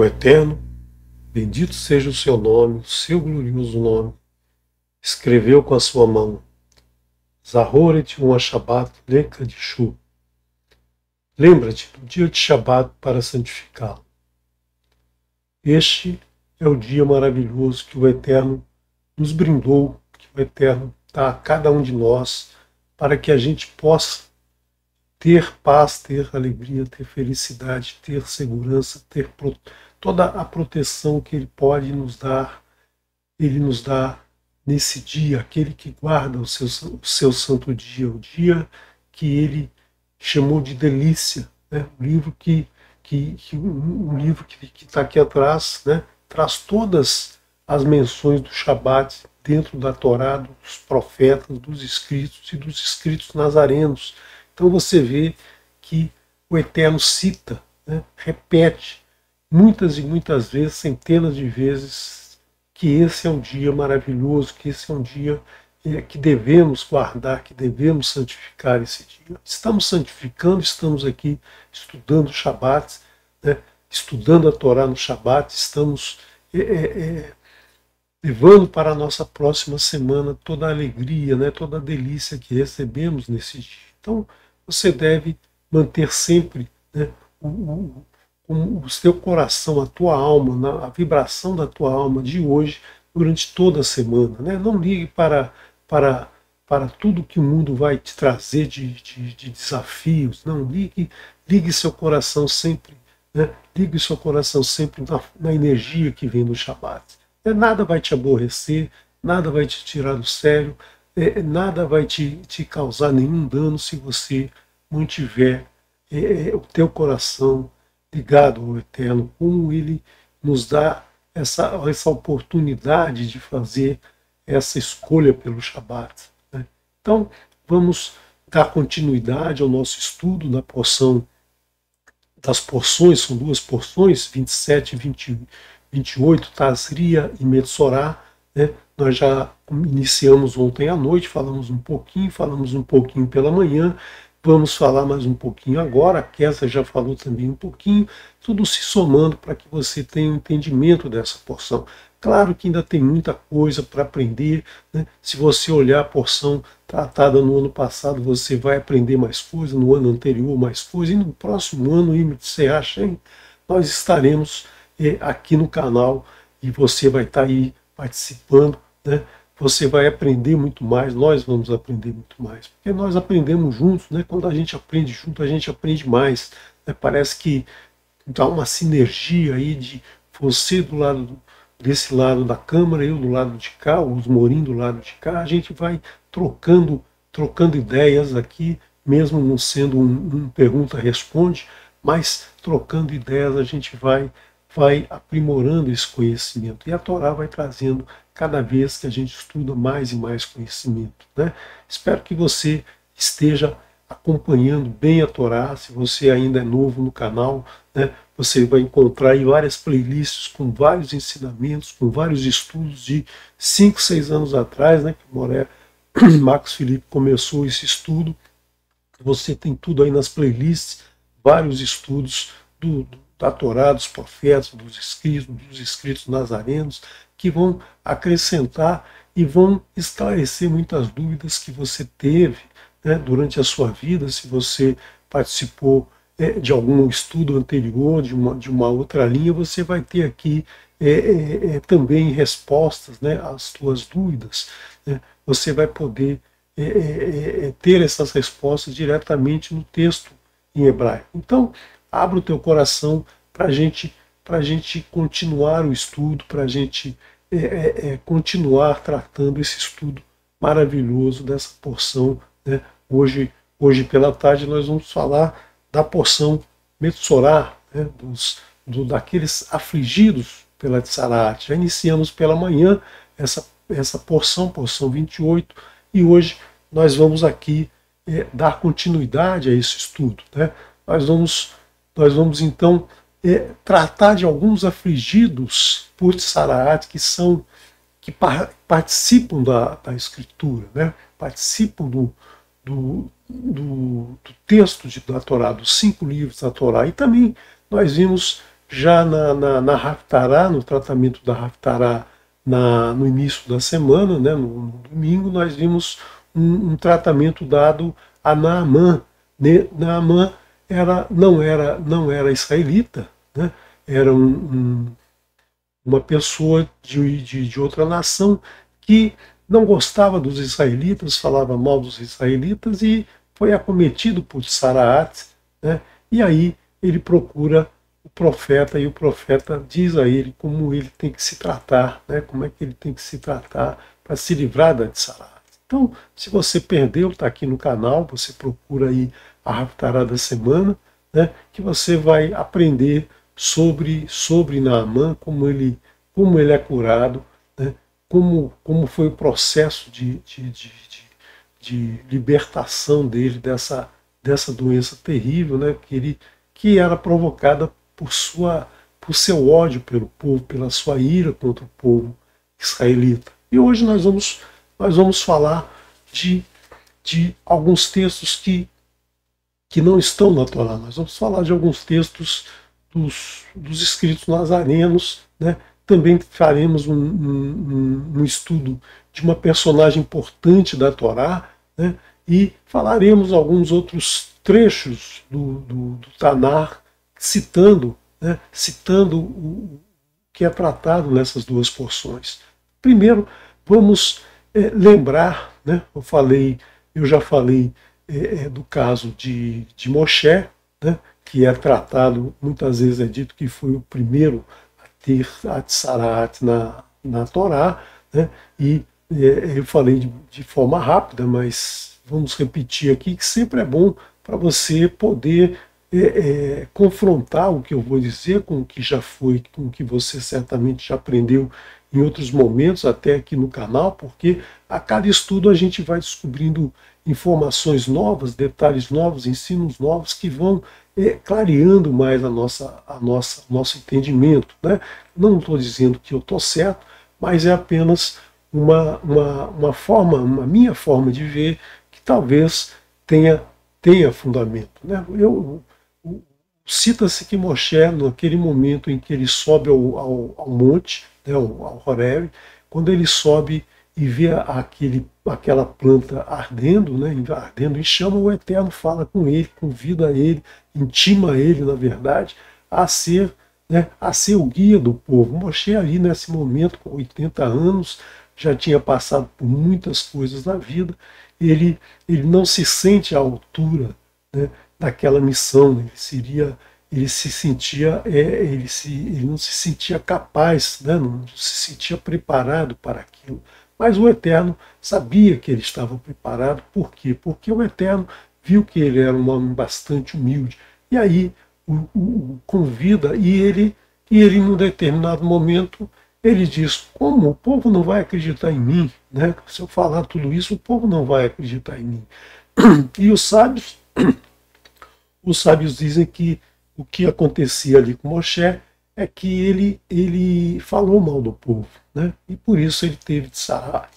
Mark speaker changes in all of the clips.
Speaker 1: Eterno, bendito seja o seu nome, o seu glorioso nome. Escreveu com a sua mão. Zahoret um Shabbat Leka de Shu. Lembra-te do dia de Shabbat para santificá-lo. Este é o dia maravilhoso que o Eterno nos brindou, que o Eterno dá a cada um de nós, para que a gente possa ter paz, ter alegria, ter felicidade, ter segurança, ter toda a proteção que Ele pode nos dar. Ele nos dá nesse dia, aquele que guarda o seu santo dia, o dia que Ele chamou de delícia, né? Um livro que está aqui atrás, né? Traz todas as menções do Shabat dentro da Torá, dos profetas, dos escritos e dos escritos nazarenos. Então você vê que o Eterno cita, né? Repete muitas e muitas vezes, centenas de vezes, que esse é um dia maravilhoso, que esse é um dia que devemos guardar, que devemos santificar esse dia. Estamos santificando, estamos aqui estudando o Shabat, né? Estudando a Torá no Shabat, estamos levando para a nossa próxima semana toda a alegria, né? Toda a delícia que recebemos nesse dia. Então, você deve manter sempre, né, o seu coração, a tua alma, a vibração da tua alma de hoje durante toda a semana. Né? Não ligue para tudo que o mundo vai te trazer de desafios. Não, ligue seu coração sempre, né? Ligue seu coração sempre na energia que vem do Shabat. Nada vai te aborrecer, nada vai te tirar do sério, nada vai te causar nenhum dano se você mantiver o teu coração ligado ao Eterno, como Ele nos dá essa oportunidade de fazer essa escolha pelo Shabat. Né? Então, vamos dar continuidade ao nosso estudo da porção, das porções, são duas porções, 27 e 28, Tazria e Metsorá. Né? Nós já iniciamos ontem à noite, falamos um pouquinho pela manhã, vamos falar mais um pouquinho agora, a Kézia já falou também um pouquinho, tudo se somando para que você tenha um entendimento dessa porção. Claro que ainda tem muita coisa para aprender, né? Se você olhar a porção tratada no ano passado, você vai aprender mais coisa, no ano anterior mais coisa, e no próximo ano, nós estaremos aqui no canal e você vai estar aí participando, né? Você vai aprender muito mais, nós vamos aprender muito mais, porque nós aprendemos juntos, né? Quando a gente aprende junto, a gente aprende mais, né? Parece que dá uma sinergia aí de você desse lado da câmera, eu do lado de cá, os Morim do lado de cá, a gente vai trocando ideias aqui, mesmo não sendo um pergunta-responde, mas trocando ideias a gente vai aprimorando esse conhecimento. E a Torá vai trazendo cada vez que a gente estuda mais e mais conhecimento. Né? Espero que você esteja acompanhando bem a Torá. Se você ainda é novo no canal, né, você vai encontrar aí várias playlists com vários ensinamentos, com vários estudos de 5, 6 anos atrás, né, que o Marcos Felipe começou esse estudo. Você tem tudo aí nas playlists, vários estudos da Torá, dos profetas, dos escritos nazarenos, que vão acrescentar e vão esclarecer muitas dúvidas que você teve, né, durante a sua vida, se você participou de algum estudo anterior, de uma outra linha, você vai ter aqui também respostas, né, às suas dúvidas. Né? Você vai poder ter essas respostas diretamente no texto em hebraico. Então, abra o teu coração para a gente continuar o estudo, para a gente continuar tratando esse estudo maravilhoso dessa porção. Né? Hoje pela tarde nós vamos falar da porção Metsorá, né? Daqueles afligidos pela Tsarat. Já iniciamos pela manhã essa porção 28, e hoje nós vamos aqui dar continuidade a esse estudo. Né? Nós vamos então tratar de alguns afligidos por Tsarat que participam da Escritura, né? Participam do texto da Torá, dos 5 livros da Torá. E também nós vimos já na Haftarah, no tratamento da Haftarah, no início da semana, né, no domingo, nós vimos um tratamento dado a Naamã. Naamã não era israelita, né, era uma pessoa de outra nação que não gostava dos israelitas, falava mal dos israelitas e foi acometido por Saraat, né, e aí ele procura o profeta e o profeta diz a ele como ele tem que se tratar, né, como é que ele tem que se tratar para se livrar da Saraat. Então, se você perdeu, está aqui no canal, você procura aí a Haftarah da semana, né, que você vai aprender sobre Naamã, como ele é curado, né, como foi o processo de libertação dele dessa doença terrível, né, que era provocada por seu ódio pelo povo, pela sua ira contra o povo israelita. E hoje nós vamos falar de alguns textos que não estão na Torá. Nós vamos falar de alguns textos dos escritos nazarenos, né? Também faremos um estudo de uma personagem importante da Torá, né? E falaremos alguns outros trechos do Tanar, citando, né? Citando o que é tratado nessas duas porções. Primeiro, vamos lembrar, né? Eu já falei do caso de Moshe, né, que é tratado, muitas vezes é dito que foi o primeiro a ter a Tsarat na Torá, né, e eu falei de forma rápida, mas vamos repetir aqui que sempre é bom para você poder confrontar o que eu vou dizer com o que já foi, com o que você certamente já aprendeu em outros momentos, até aqui no canal, porque a cada estudo a gente vai descobrindo informações novas, detalhes novos, ensinos novos que vão clareando mais o nosso entendimento, né? Não estou dizendo que eu estou certo, mas é apenas uma minha forma de ver que talvez tenha fundamento, né? Cita-se que Moshe, naquele momento em que ele sobe ao monte, né, ao Horeb, quando ele sobe e vê aquela planta ardendo, né, ardendo em chama, o Eterno fala com ele, convida ele, intima ele, na verdade, a ser o guia do povo. Moshe ali nesse momento, com 80 anos, já tinha passado por muitas coisas na vida, ele não se sente à altura, né, daquela missão, né? Ele não se sentia capaz, né? Não se sentia preparado para aquilo. Mas o Eterno sabia que ele estava preparado. Por quê? Porque o Eterno viu que ele era um homem bastante humilde. E aí o convida e ele, num determinado momento, ele diz: como o povo não vai acreditar em mim? Né? Se eu falar tudo isso, o povo não vai acreditar em mim. E os sábios dizem que o que acontecia ali com Moshe é que ele falou mal do povo, né? E por isso ele teve Tsarat.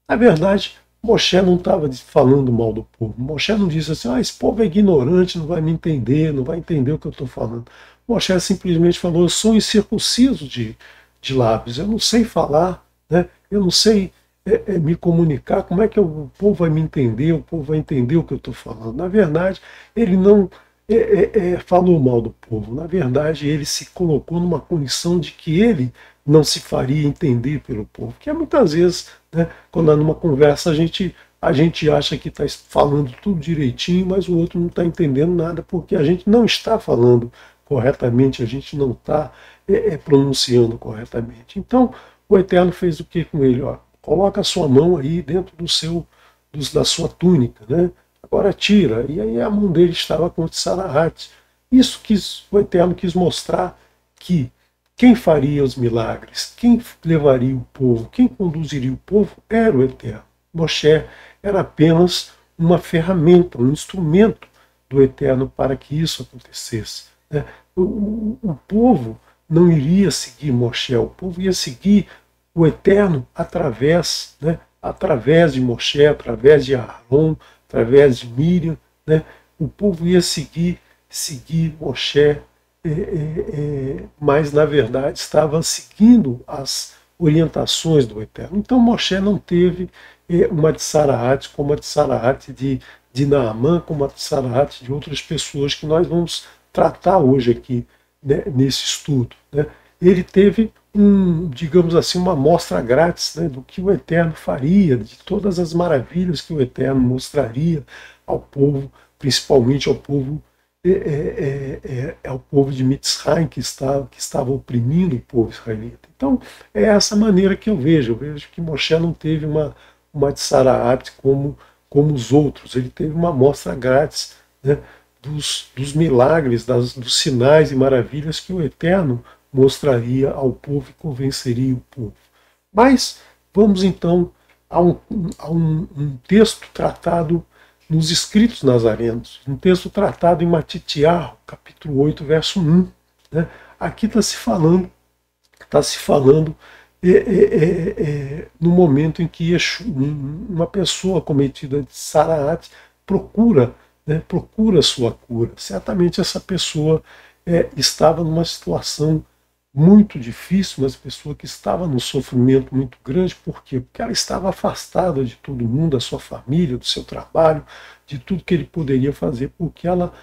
Speaker 1: Na verdade, Moshe não estava falando mal do povo. Moshe não disse assim: esse povo é ignorante, não vai me entender, não vai entender o que eu estou falando. Moshe simplesmente falou: eu sou incircunciso de lábios, eu não sei falar, né? Eu não sei me comunicar, como é que o povo vai me entender, o povo vai entender o que eu estou falando. Na verdade, ele não falou mal do povo. Na verdade, ele se colocou numa condição de que ele não se faria entender pelo povo. Que é muitas vezes, né, quando numa conversa a gente acha que está falando tudo direitinho, mas o outro não está entendendo nada, porque a gente não está falando corretamente, a gente não está pronunciando corretamente. Então, o Eterno fez o que com ele? Ó, coloca a sua mão aí dentro da sua túnica, né? Agora tira. E aí a mão dele estava com o Tsarat. Isso o Eterno quis mostrar que quem faria os milagres, quem levaria o povo, quem conduziria o povo era o Eterno. Moshe era apenas uma ferramenta, um instrumento do Eterno para que isso acontecesse. Né? O povo não iria seguir Moshe, o povo ia seguir o Eterno através de Moshe, através de Aaron, através de Miriam, né? O povo ia seguir Moshe mas na verdade estava seguindo as orientações do Eterno. Então Moshe não teve uma tsaraat como a tsaraat de Naamã, como a tsaraat de outras pessoas que nós vamos tratar hoje aqui, né, nesse estudo. Né. Ele teve digamos assim, uma amostra grátis, né, do que o Eterno faria, de todas as maravilhas que o Eterno mostraria ao povo, principalmente ao povo ao povo de Mitzrayim que estava oprimindo o povo israelita. Então, é essa maneira que eu vejo. Eu vejo que Moshe não teve uma tsaraat como os outros. Ele teve uma amostra grátis, né, dos milagres, dos sinais e maravilhas que o Eterno mostraria ao povo e convenceria o povo. Mas vamos então a um texto tratado nos escritos nazarenos, um texto tratado em Matitiahu, capítulo 8, verso 1. Né? Aqui está se falando no momento em que uma pessoa cometida de Saraat procura, né, procura sua cura. Certamente essa pessoa estava numa situação muito difícil, uma pessoa que estava num sofrimento muito grande. Por quê? Porque ela estava afastada de todo mundo, da sua família, do seu trabalho, de tudo que ele poderia fazer, porque ela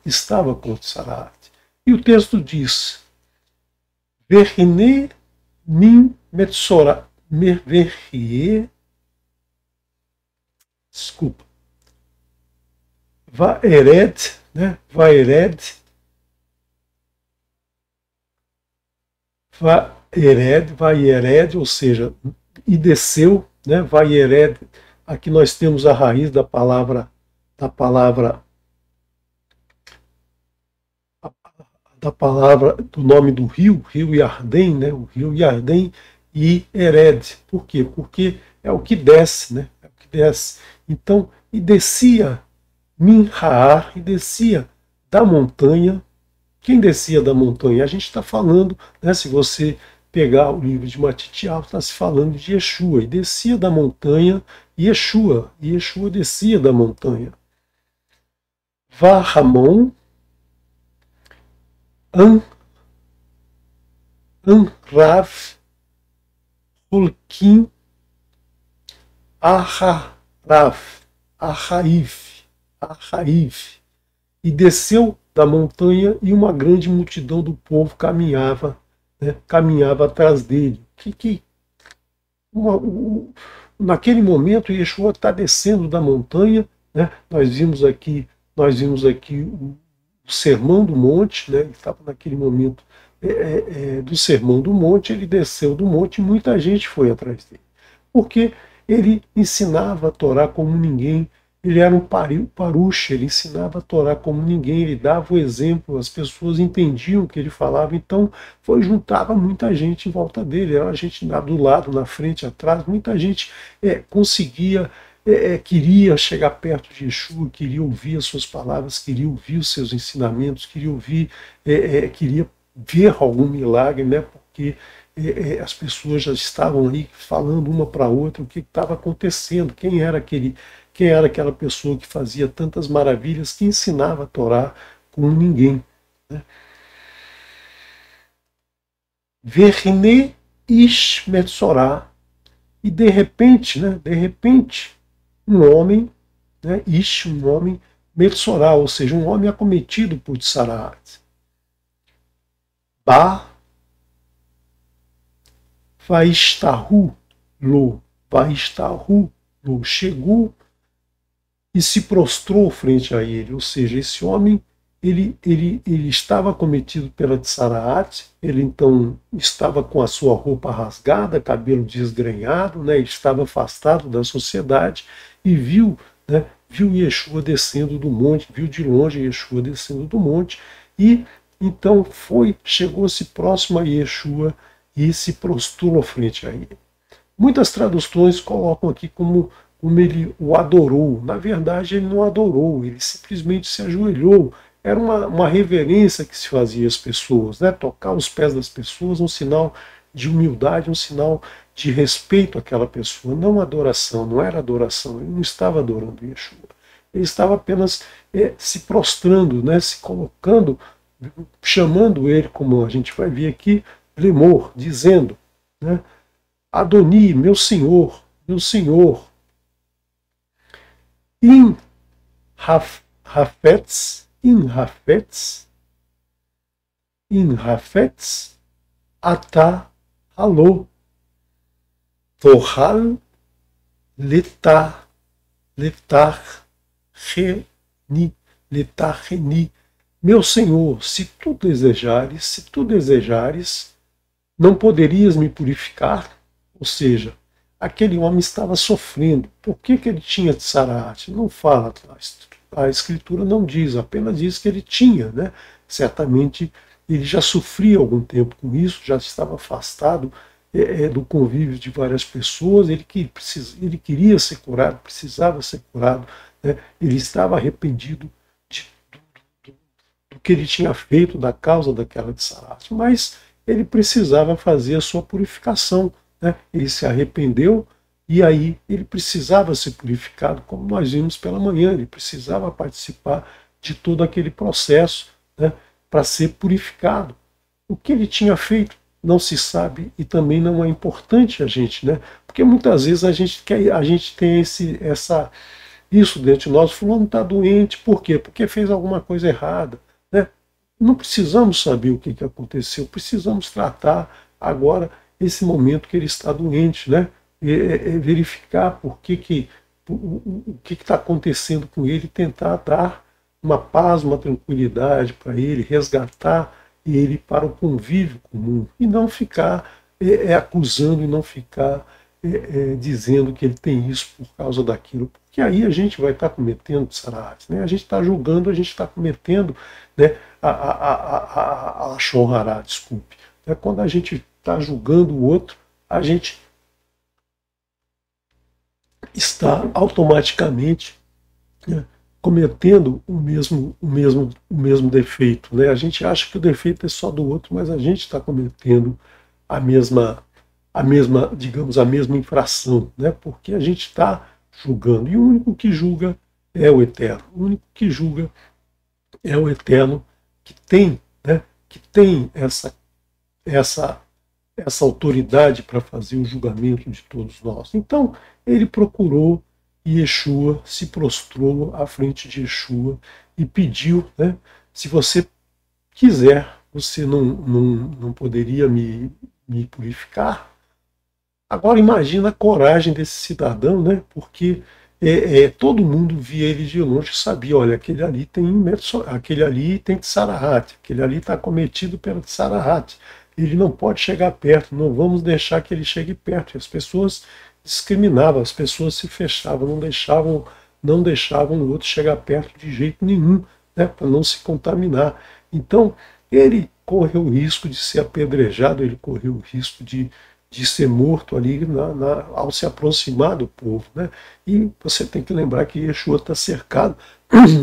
Speaker 1: estava com Saraat. E o texto diz: Verhine min metzora, desculpa, vaered, né? Vaiered, ou seja, e desceu, né? Vaiered. Aqui nós temos a raiz da palavra do nome do rio Yarden, né? O rio Yarden e Ered. Por quê? Porque é o que desce, né? É o que desce. Então, e descia Minhaar, e descia da montanha. Quem descia da montanha? A gente está falando, né, se você pegar o livro de Matitiahu, está se falando de Yeshua, e descia da montanha Yeshua, e Yeshua descia da montanha. Vahamon, Anrav, Hulkim, Aharav, Ahaif, e desceu da montanha, e uma grande multidão do povo caminhava, né, caminhava atrás dele. Naquele momento, Yeshua está descendo da montanha, né, nós vimos aqui o Sermão do Monte, né, ele estava naquele momento do Sermão do Monte, ele desceu do monte e muita gente foi atrás dele, porque ele ensinava a Torá como ninguém. Ele era um parush, ele ensinava a Torá como ninguém, ele dava o exemplo, as pessoas entendiam o que ele falava, então juntava muita gente em volta dele, era gente do lado, na frente, atrás, muita gente queria chegar perto de Yeshua, queria ouvir as suas palavras, queria ouvir os seus ensinamentos, queria ver algum milagre, né, porque as pessoas já estavam ali falando uma para outra o que estava acontecendo, quem era aquela pessoa que fazia tantas maravilhas, que ensinava a Torá como ninguém. Né? Verne ish metzorá, e de repente, um homem, né, um homem metzorá, ou seja, um homem acometido por Tsaraat. Ba vaistahu lo, chegou e se prostrou frente a ele, ou seja, esse homem ele estava cometido pela Tsaraat, ele então estava com a sua roupa rasgada, cabelo desgrenhado, né, estava afastado da sociedade e viu Yeshua descendo do monte, viu de longe Yeshua descendo do monte, e então chegou-se próximo a Yeshua e se prostrou frente a ele. Muitas traduções colocam aqui como ele o adorou. Na verdade, ele não adorou, ele simplesmente se ajoelhou. Era uma reverência que se fazia às pessoas, né? Tocar os pés das pessoas, um sinal de humildade, um sinal de respeito àquela pessoa, não adoração, não era adoração, ele não estava adorando Yeshua. Ele estava apenas se prostrando, né? Se colocando chamando ele, como a gente vai ver aqui, Lemor, dizendo, né, Adoni, meu senhor, in Hafetz, ata alô, tohal letar reni, meu senhor, se tu desejares, não poderias me purificar? Ou seja, aquele homem estava sofrendo. Por que ele tinha tsaraat? Não fala, a escritura não diz, apenas diz que ele tinha, né? Certamente ele já sofria algum tempo com isso, já estava afastado do convívio de várias pessoas, ele queria ser curado, precisava ser curado, né? Ele estava arrependido do que ele tinha feito, da causa daquela tsaraat, mas ele precisava fazer a sua purificação, né? Ele se arrependeu e aí ele precisava ser purificado, como nós vimos pela manhã, ele precisava participar de todo aquele processo, né, para ser purificado. O que ele tinha feito não se sabe e também não é importante a gente, né? Porque muitas vezes a gente tem isso dentro de nós, fulano está doente, por quê? Porque fez alguma coisa errada, né? Não precisamos saber o que aconteceu, precisamos tratar agora esse momento que ele está doente, né? Verificar o que está acontecendo com ele, tentar dar uma paz, uma tranquilidade para ele, resgatar ele para o convívio comum e não ficar acusando e não ficar dizendo que ele tem isso por causa daquilo, porque aí a gente vai estar cometendo tsaraat, né? A gente está julgando, a gente está cometendo, né, a lashon hará, desculpe. Quando a gente está julgando o outro, a gente está automaticamente, né, cometendo o mesmo defeito, né? A gente acha que o defeito é só do outro, mas a gente está cometendo a mesma, digamos, a mesma infração, né? Porque a gente está julgando. E o único que julga é o Eterno. O único que julga é o Eterno, que tem, né, que tem essa autoridade para fazer o julgamento de todos nós. Então, ele procurou Yeshua, se prostrou à frente de Yeshua e pediu, né, se você quiser, você não poderia me purificar? Agora imagina a coragem desse cidadão, né, porque todo mundo via ele de longe e sabia, olha, aquele ali tem tsaraat, aquele ali está cometido pelo tsaraat. Ele não pode chegar perto, não vamos deixar que ele chegue perto. E as pessoas discriminavam, as pessoas se fechavam, não deixavam o outro chegar perto de jeito nenhum, né, para não se contaminar. Então, ele correu o risco de ser apedrejado, ele correu o risco de ser morto ali ao se aproximar do povo, né? E você tem que lembrar que Yeshua está cercado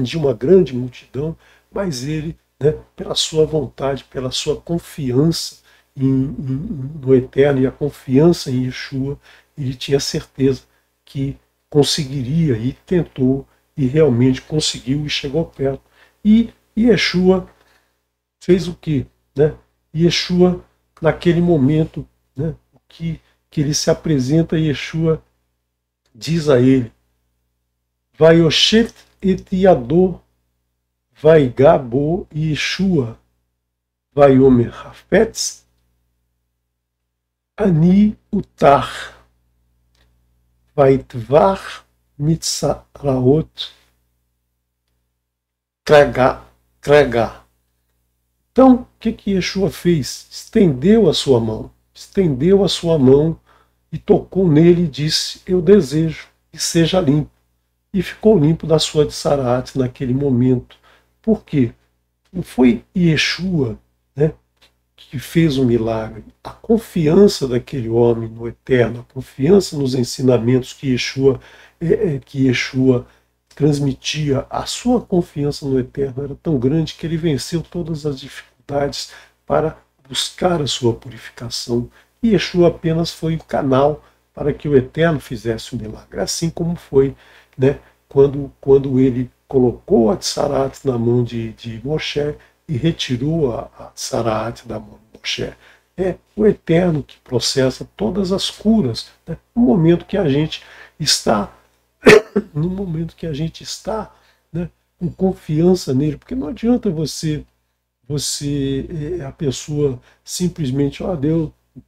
Speaker 1: de uma grande multidão, mas ele, né, pela sua vontade, pela sua confiança no Eterno e a confiança em Yeshua, ele tinha certeza que conseguiria e tentou e realmente conseguiu e chegou perto. E Yeshua fez o quê? Né? Yeshua, naquele momento, né, que ele se apresenta, Yeshua diz a ele, Vayoshet et yado vaigá bo Yeshua vayomer hafetz ani utar vaitvar mitzaraot kragá. Então, o que Yeshua fez? Estendeu a sua mão e tocou nele e disse, eu desejo, e seja limpo. E ficou limpo da sua tsaraat naquele momento. Por quê? Não foi Yeshua, né, que fez o milagre. A confiança daquele homem no Eterno, a confiança nos ensinamentos que Yeshua transmitia, a sua confiança no Eterno era tão grande que ele venceu todas as dificuldades para buscar a sua purificação. E Yeshua apenas foi o canal para que o Eterno fizesse o milagre. Assim como foi, né, quando ele colocou a tsaraat na mão de Moshe, e retirou a Tzaraat da mão de Moshe. É o Eterno que processa todas as curas, né? No momento que a gente está, no momento que a gente está, né, com confiança nele, porque não adianta a pessoa simplesmente, ó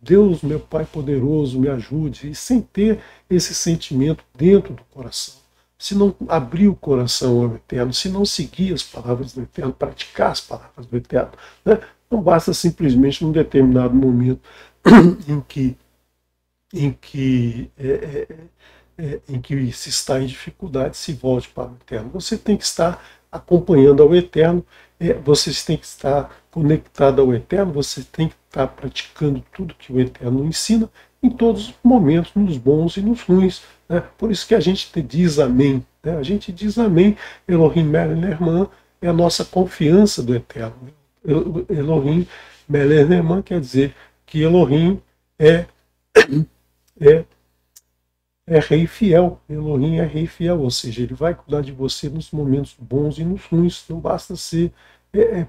Speaker 1: Deus, meu Pai poderoso, me ajude, e sem ter esse sentimento dentro do coração. Se não abrir o coração ao Eterno, se não seguir as palavras do Eterno, praticar as palavras do Eterno, né? Não basta simplesmente num determinado momento em que, em que, em que se está em dificuldade, se volte para o Eterno. Você tem que estar acompanhando ao Eterno, você tem que estar conectado ao Eterno, você tem que estar praticando tudo que o Eterno ensina em todos os momentos, nos bons e nos ruins. Né? Por isso que a gente diz amém. Né? A gente diz amém. Elohim Melech Nerman é a nossa confiança do Eterno. Elohim Melech Nerman quer dizer que Elohim é, é é rei fiel, Elohim é rei fiel, ou seja, ele vai cuidar de você nos momentos bons e nos ruins. Não basta ser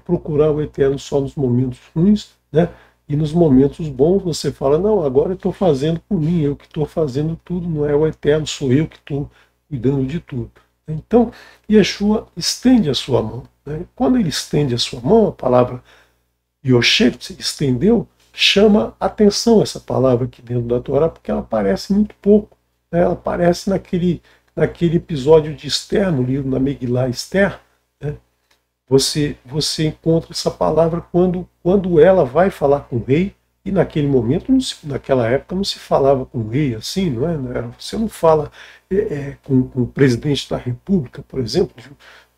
Speaker 1: procurar o Eterno só nos momentos ruins, né? E nos momentos bons você fala, não, agora eu estou fazendo por mim, eu que estou fazendo tudo, não é o Eterno, sou eu que estou cuidando de tudo. Então, Yeshua estende a sua mão. Né? Quando ele estende a sua mão, a palavra Yoshet, estendeu, chama atenção essa palavra aqui dentro da Torá, porque ela aparece muito pouco. Né? Ela aparece naquele episódio de Esther, no livro da Megillah Esther. Né? Você encontra essa palavra quando ela vai falar com o rei, e naquele momento, naquela época, não se falava com o rei assim, não é? Você não fala com o presidente da República, por exemplo,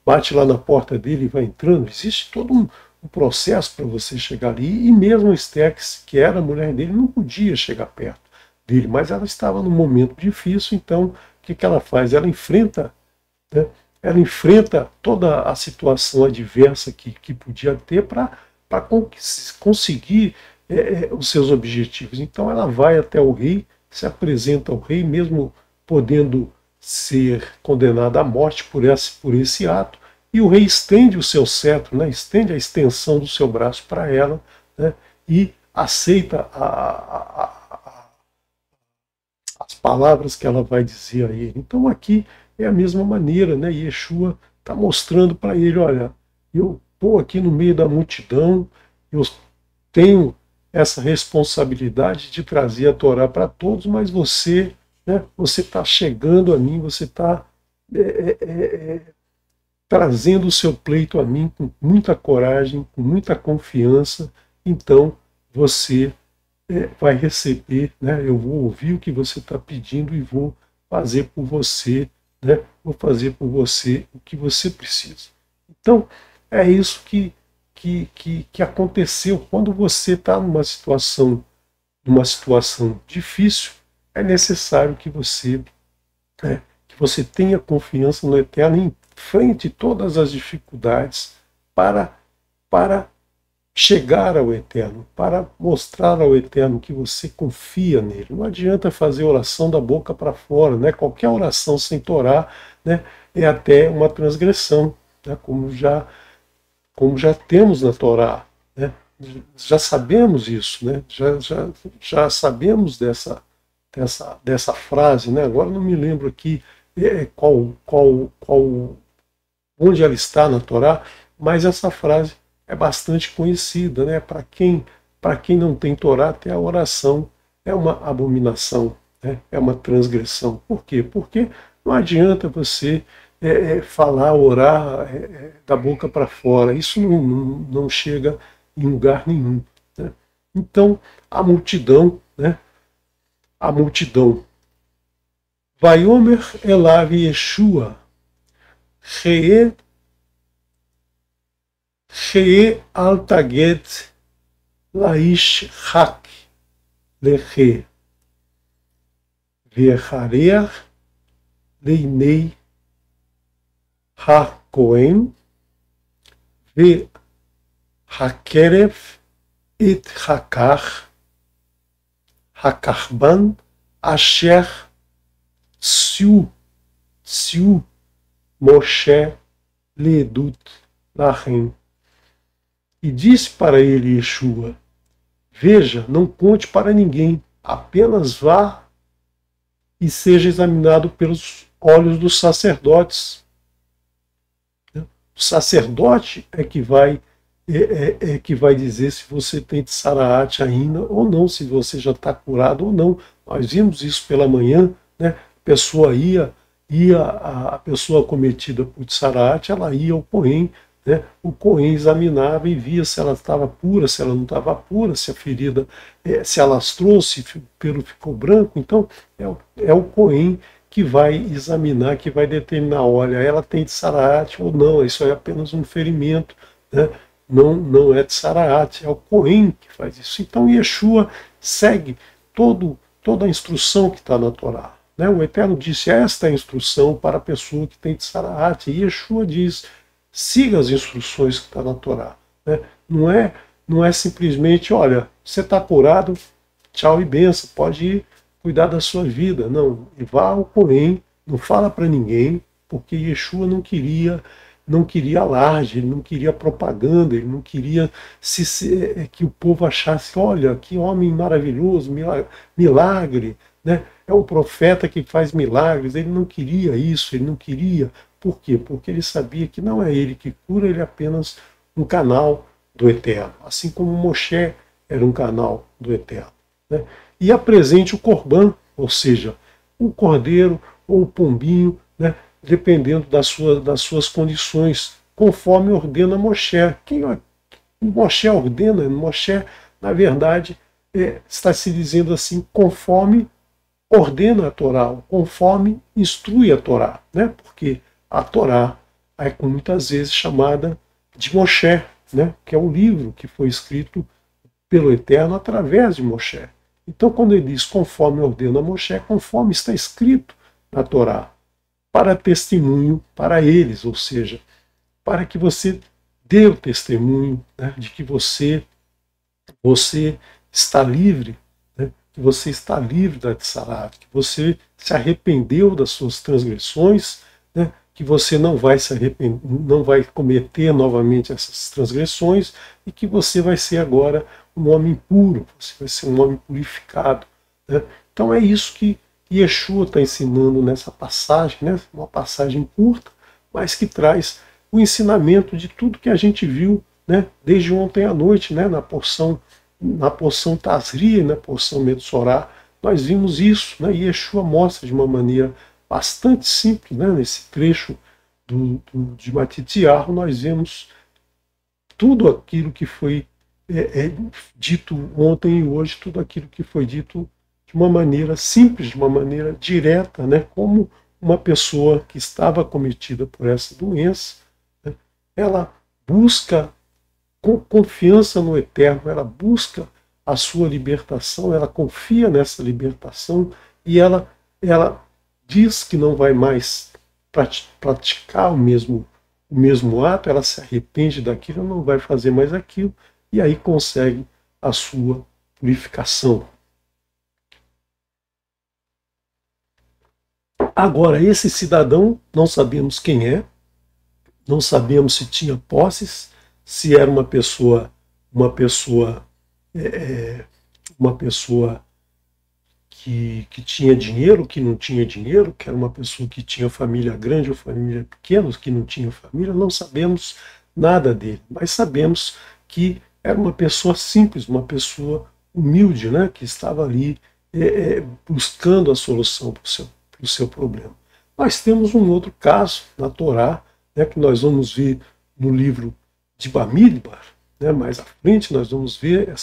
Speaker 1: bate lá na porta dele e vai entrando. Existe todo um processo para você chegar ali, e mesmo Esther, que era a mulher dele, não podia chegar perto dele, mas ela estava num momento difícil, então o que ela faz? Ela enfrenta, né? Ela enfrenta toda a situação adversa que podia ter para conseguir os seus objetivos. Então ela vai até o rei, se apresenta ao rei, mesmo podendo ser condenada à morte por esse ato, e o rei estende o seu cetro, né? Estende a extensão do seu braço para ela, né? E aceita as palavras que ela vai dizer a ele. Então aqui é a mesma maneira, né? Yeshua está mostrando para ele, olha, eu estou aqui no meio da multidão, eu tenho essa responsabilidade de trazer a Torá para todos, mas você, né, você está chegando a mim, você está trazendo o seu pleito a mim com muita coragem, com muita confiança, então você vai receber, né? Eu vou ouvir o que você está pedindo e vou fazer por você, né? Vou fazer por você o que você precisa. Então, é isso que aconteceu. Quando você está numa situação difícil, é necessário que você tenha confiança no Eterno e enfrente todas as dificuldades para chegar ao Eterno, para mostrar ao Eterno que você confia nele. Não adianta fazer oração da boca para fora, né? Qualquer oração sem Torá, né, é até uma transgressão, né? Como já temos na Torá, né? Já sabemos isso, né? Já sabemos dessa frase, né? Agora não me lembro aqui onde ela está na Torá, mas essa frase é bastante conhecida, né? Para quem não tem Torá, até a oração é uma abominação, né? É uma transgressão. Por quê? Porque não adianta você falar, orar da boca para fora. Isso não chega em lugar nenhum. Né? Então, a multidão, né? A multidão. Vaiomer Elav Yeshua, Ree al taget laish hak leche vechareach leinei ha-kohen ve-hakerev et hakach hakachban asher Tziu Moshe Ledut Lachem. E disse para ele Yeshua: veja, não conte para ninguém, apenas vá e seja examinado pelos olhos dos sacerdotes. O sacerdote é que vai dizer se você tem tsaraat ainda ou não, se você já está curado ou não. Nós vimos isso pela manhã, né? A pessoa a pessoa cometida por tsaraat, ela ia ao Cohen, né? O Cohen examinava e via se ela estava pura, se ela não estava pura, se a ferida se alastrou, se o pelo ficou branco. Então é o Cohen que vai examinar, que vai determinar, olha, ela tem tsaraat ou não, isso é apenas um ferimento, né? Não é tsaraat, é o Cohen que faz isso. Então Yeshua segue toda a instrução que está na Torá. Né? O Eterno disse, esta é a instrução para a pessoa que tem tsaraat. E Yeshua diz, siga as instruções que está na Torá. Né? Não é simplesmente, olha, você está curado, tchau e benção, pode ir cuidar da sua vida. Não, vá ao Cohen, não fala para ninguém, porque Yeshua não queria alarde, ele não queria propaganda, ele não queria que o povo achasse, olha, que homem maravilhoso, milagre, né? É um profeta que faz milagres. Ele não queria isso, ele não queria. Por quê? Porque ele sabia que não é ele que cura, ele é apenas um canal do Eterno, assim como Moshe era um canal do Eterno. Né? E apresente o Corban, ou seja, o cordeiro ou o pombinho, né? Dependendo das suas condições, conforme ordena Moshe. Moshe ordena? Moshe, na verdade, está se dizendo assim, conforme ordena a Torá, conforme instrui a Torá, né? Porque a Torá é muitas vezes chamada de Moshe, né? Que é o livro que foi escrito pelo Eterno através de Moshe. Então, quando ele diz conforme ordena Moshe, conforme está escrito na Torá, para testemunho para eles, ou seja, para que você dê o testemunho, né, de que você está livre, né, que você está livre da tsaraat, que você se arrependeu das suas transgressões, né, que você não vai se arrepender, não vai cometer novamente essas transgressões e que você vai ser agora um homem puro, você vai ser um homem purificado. Né? Então é isso que Yeshua está ensinando nessa passagem, né? Uma passagem curta, mas que traz o ensinamento de tudo que a gente viu, né? Desde ontem à noite, né? Na porção Tazria, na porção Metsorá, nós vimos isso, né? E Yeshua mostra de uma maneira bastante simples, né? Nesse trecho de Matitiarro, nós vemos tudo aquilo que foi dito ontem e hoje, tudo aquilo que foi dito de uma maneira simples, de uma maneira direta, né? Como uma pessoa que estava acometida por essa doença, né? Ela busca com confiança no Eterno, ela busca a sua libertação, ela confia nessa libertação e ela diz que não vai mais praticar o mesmo ato, ela se arrepende daquilo, não vai fazer mais aquilo, e aí consegue a sua purificação. Agora, esse cidadão, não sabemos quem é, não sabemos se tinha posses, se era uma pessoa que tinha dinheiro, que não tinha dinheiro, que era uma pessoa que tinha família grande ou família pequena, que não tinha família, não sabemos nada dele, mas sabemos que era uma pessoa simples, uma pessoa humilde, né, que estava ali buscando a solução para o seu problema. Nós temos um outro caso na Torá, né, que nós vamos ver no livro de Bamidbar, né, mais à frente nós vamos ver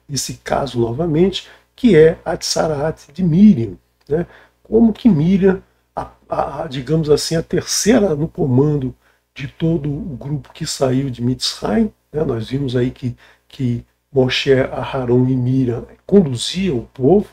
Speaker 1: esse caso novamente, que é a tsaraat de Miriam. Né, como que Miriam, digamos assim, a terceira no comando de todo o grupo que saiu de Mitzrayim, né, nós vimos aí que Moshe, Aharon e Miriam conduziam o povo.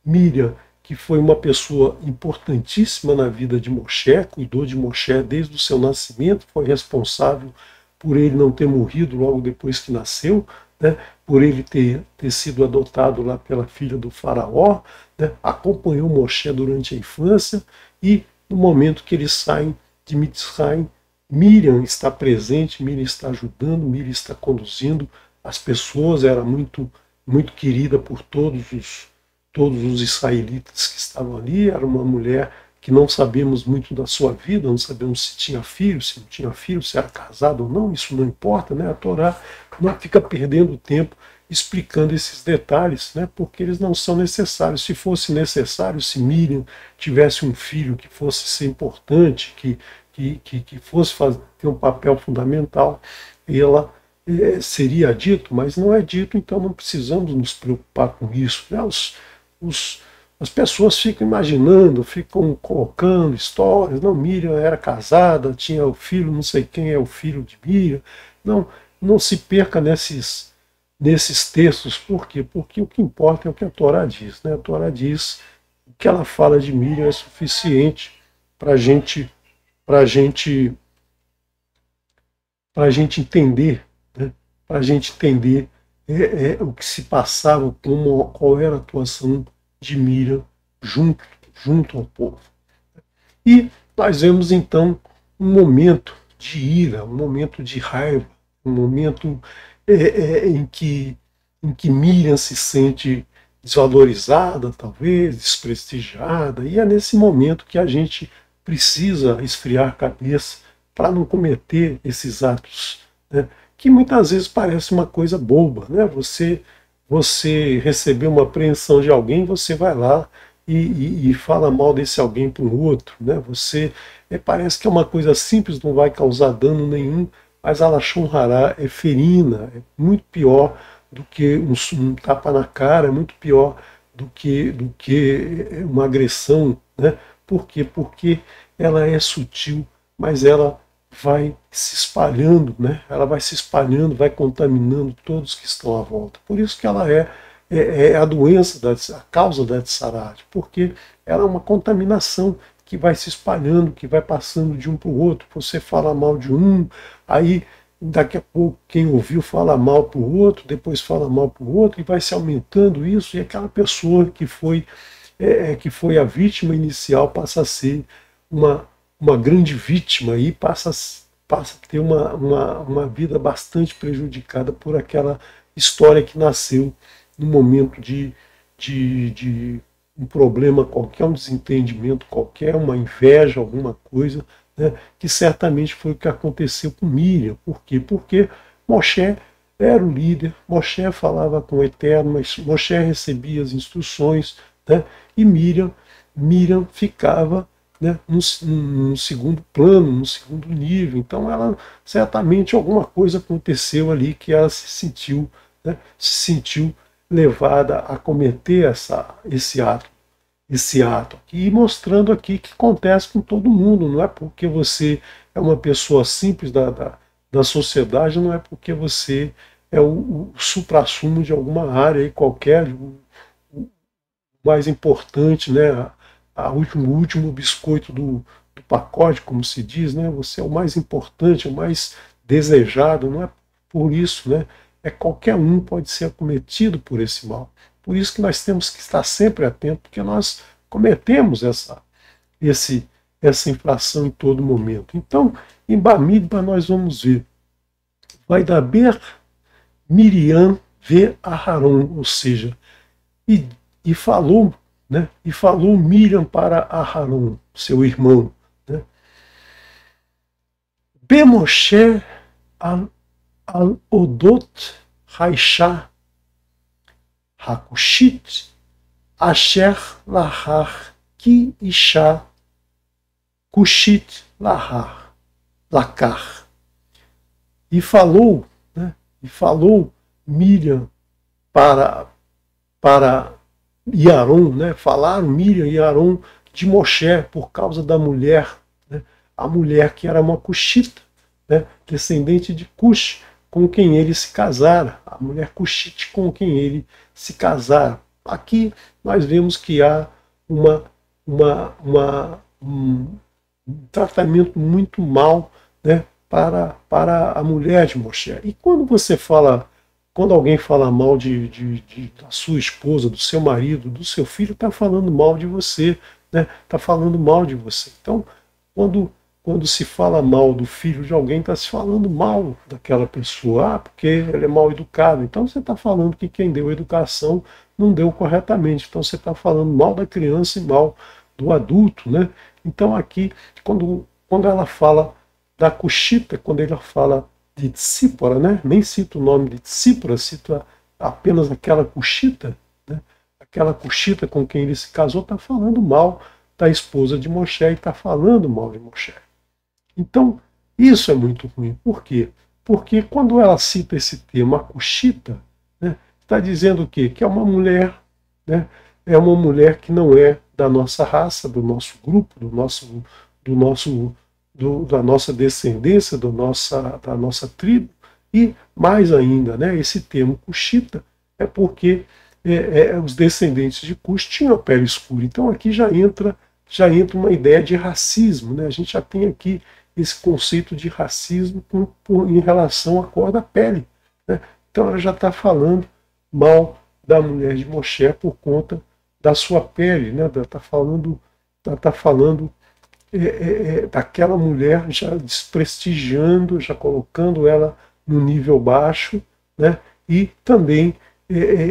Speaker 1: Miriam, que foi uma pessoa importantíssima na vida de Moshe, cuidou de Moshe desde o seu nascimento, foi responsável por ele não ter morrido logo depois que nasceu, né, por ele ter sido adotado lá pela filha do faraó, né, acompanhou Moshe durante a infância e no momento que eles saem de Mitzrayim, Miriam está presente, Miriam está ajudando, Miriam está conduzindo as pessoas, era muito querida por todos os israelitas que estavam ali, era uma mulher que não sabemos muito da sua vida, não sabemos se tinha filho, se não tinha filho, se era casado ou não, isso não importa, né? A Torá não fica perdendo tempo explicando esses detalhes, né? Porque eles não são necessários. Se fosse necessário, se Miriam tivesse um filho que fosse ser importante, que fosse ter um papel fundamental, ela seria dito, mas não é dito, então não precisamos nos preocupar com isso. Né? As pessoas ficam imaginando, ficam colocando histórias. Não, Miriam era casada, tinha o filho, não sei quem é o filho de Miriam. Não, não se perca nesses textos. Por quê? Porque o que importa é o que a Torá diz. Né? A Torá diz que ela fala de Miriam é suficiente para a gente, gente entender, né? Para a gente entender o que se passava, qual era a atuação de Miriam junto ao povo. E nós vemos então um momento de ira, um momento de raiva, um momento em que Miriam se sente desvalorizada, talvez, desprestigiada, e é nesse momento que a gente precisa esfriar a cabeça para não cometer esses atos, né, que muitas vezes parece uma coisa boba. Né? Você recebeu uma apreensão de alguém, você vai lá e fala mal desse alguém para o outro. Né? Você parece que é uma coisa simples, não vai causar dano nenhum, mas a Lashon Hará é ferina, é muito pior do que um tapa na cara, é muito pior do que uma agressão. Né? Por quê? Porque ela é sutil, mas ela vai se espalhando, né? Ela vai se espalhando, vai contaminando todos que estão à volta. Por isso que ela é a doença, a causa da Tsarate, porque ela é uma contaminação que vai se espalhando, que vai passando de um para o outro. Você fala mal de um, aí daqui a pouco quem ouviu fala mal para o outro, depois fala mal para o outro, e vai se aumentando isso, e aquela pessoa que foi a vítima inicial passa a ser uma grande vítima e passa a ter uma vida bastante prejudicada por aquela história que nasceu no momento de um problema qualquer, um desentendimento qualquer, uma inveja, alguma coisa, né, que certamente foi o que aconteceu com Miriam. Por quê? Porque Moshe era o líder, Moshe falava com o Eterno, mas Moshe recebia as instruções, né, e Miriam ficava, né, num segundo plano, num segundo nível. Então ela certamente alguma coisa aconteceu ali que ela né, se sentiu levada a cometer esse ato aqui, e mostrando aqui que acontece com todo mundo. Não é porque você é uma pessoa simples da sociedade, não é porque você é o suprassumo de alguma área aí qualquer, o mais importante, né? O último biscoito do pacote, como se diz, né? Você é o mais importante, o mais desejado, não é por isso, né? Qualquer um pode ser acometido por esse mal. Por isso que nós temos que estar sempre atentos, porque nós cometemos essa infração em todo momento. Então, em Bamidbar nós vamos ver, vai daber Miriam ver Aharon, ou seja, e falou, né? E falou Miriam para Aharon, seu irmão, né? Bemoshe al odot haisha hakushit asher lahar ki isha kushit lahar lakar. E falou, né? E falou Miriam para e Aron, né? Falaram Miriam e Aron de Moshe por causa da mulher, né? A mulher que era uma cuxita, né? Descendente de Cush, com quem ele se casara, a mulher cuxite com quem ele se casara. Aqui nós vemos que há um tratamento muito mal, né, para a mulher de Moshe. E quando alguém fala mal da sua esposa, do seu marido, do seu filho, está falando mal de você, né? Está falando mal de você. Então, quando se fala mal do filho de alguém, está se falando mal daquela pessoa, porque ele é mal educado. Então você está falando que quem deu educação não deu corretamente. Então você está falando mal da criança e mal do adulto, né? Então aqui, quando ela fala da Cushita, quando ela fala de Tsípora, né? Nem cita o nome de Tsípora, cita apenas aquela Cushita, né? Aquela Cushita com quem ele se casou, está falando mal da esposa de Moshe e está falando mal de Moshe. Então, isso é muito ruim. Por quê? Porque quando ela cita esse termo, a Cushita, né, está dizendo o quê? Que é uma mulher, né, é uma mulher que não é da nossa raça, do nosso grupo, da nossa descendência, da nossa tribo. E mais ainda, né, esse termo Cushita é porque os descendentes de Cush tinham a pele escura. Então aqui já entra uma ideia de racismo, né? A gente já tem aqui esse conceito de racismo em relação à cor da pele, né? Então ela já está falando mal da mulher de Moshe por conta da sua pele, né? Ela está falando daquela mulher já desprestigiando, já colocando ela no nível baixo, né? E também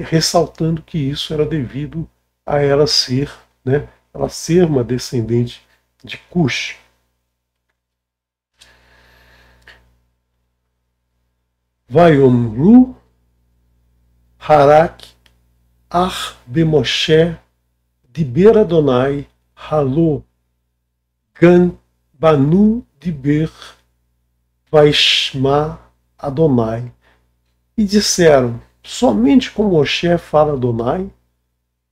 Speaker 1: ressaltando que isso era devido a ela ser, né? Ela ser uma descendente de Cush. Vayomru Harak Ar Bemoshe Diber Adonai Halo Gan Banu Diber Vaishma Adonai. E disseram, somente com Moshe fala Adonai,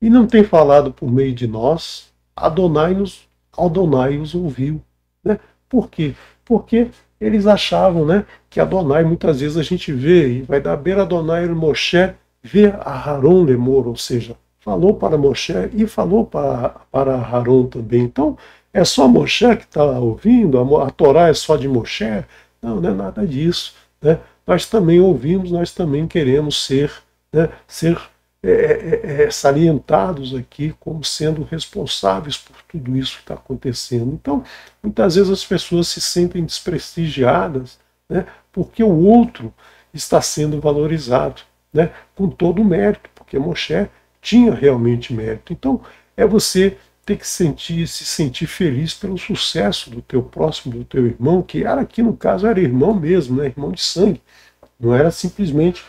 Speaker 1: e não tem falado por meio de nós, Adonai os ouviu. Né? Por quê? Porque eles achavam, né, que Adonai, muitas vezes a gente vê, e vai dar beira Adonai e Moshe, vê a Haron Lemor, ou seja, falou para Moshe e falou para Haron também. Então, é só Moshe que está ouvindo, a Torá é só de Moshe? Não, não é nada disso. Né? Nós também ouvimos, nós também queremos ser salientados aqui como sendo responsáveis por tudo isso que está acontecendo. Então, muitas vezes as pessoas se sentem desprestigiadas, né, porque o outro está sendo valorizado, né, com todo o mérito, porque Moshe tinha realmente mérito. Então, é você ter que se sentir feliz pelo sucesso do teu próximo, do teu irmão, que era aqui no caso era irmão mesmo, né, irmão de sangue, não era simplesmente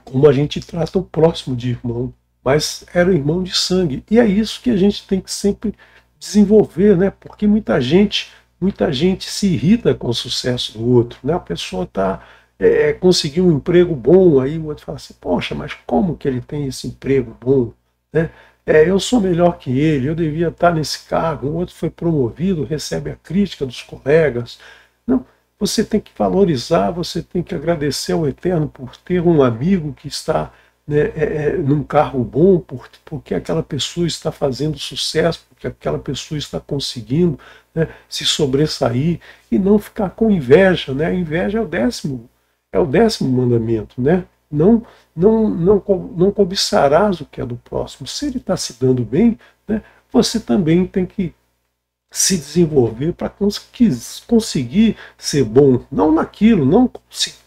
Speaker 1: como a gente trata o próximo de irmão, mas era irmão de sangue. E é isso que a gente tem que sempre desenvolver, né? Porque muita gente se irrita com o sucesso do outro, né? A pessoa conseguiu um emprego bom, aí o outro fala assim, poxa, mas como que ele tem esse emprego bom, né? Eu sou melhor que ele, eu devia estar nesse cargo, o outro foi promovido, recebe a crítica dos colegas. Não, você tem que valorizar, você tem que agradecer ao Eterno por ter um amigo que está, né, num cargo bom, porque aquela pessoa está fazendo sucesso, porque aquela pessoa está conseguindo, né, se sobressair, e não ficar com inveja. Né? A inveja é o décimo mandamento. Né? Não cobiçarás o que é do próximo. Se ele está se dando bem, né, você também tem que se desenvolver para conseguir ser bom, não naquilo,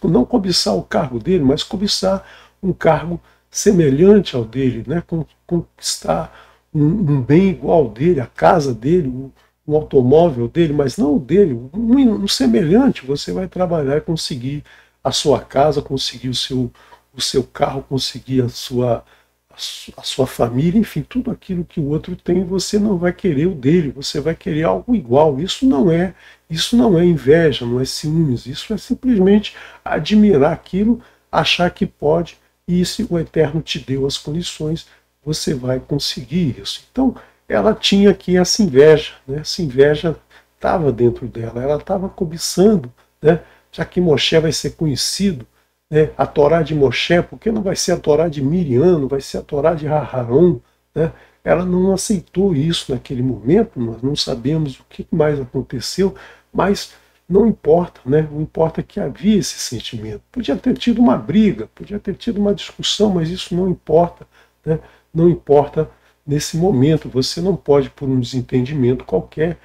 Speaker 1: não cobiçar o cargo dele, mas cobiçar um cargo semelhante ao dele, né? Conquistar um bem igual ao dele, a casa dele, um automóvel dele, mas não o dele, um semelhante. Você vai trabalhar e conseguir a sua casa, conseguir o seu carro, conseguir a sua família, enfim, tudo aquilo que o outro tem, você não vai querer o dele, você vai querer algo igual. Isso não é inveja, não é ciúmes, isso é simplesmente admirar aquilo, achar que pode, e se o Eterno te deu as condições, você vai conseguir isso. Então, ela tinha aqui essa inveja, né? Essa inveja estava dentro dela, ela estava cobiçando, né? Já que Moshe vai ser conhecido, a Torá de Moshe, porque não vai ser a Torá de Miriam, não vai ser a Torá de Aharon, né? Ela não aceitou isso naquele momento, nós não sabemos o que mais aconteceu, mas não importa, né? O importa é que havia esse sentimento. Podia ter tido uma briga, podia ter tido uma discussão, mas isso não importa, né? Não importa nesse momento. Você não pode, por um desentendimento qualquer,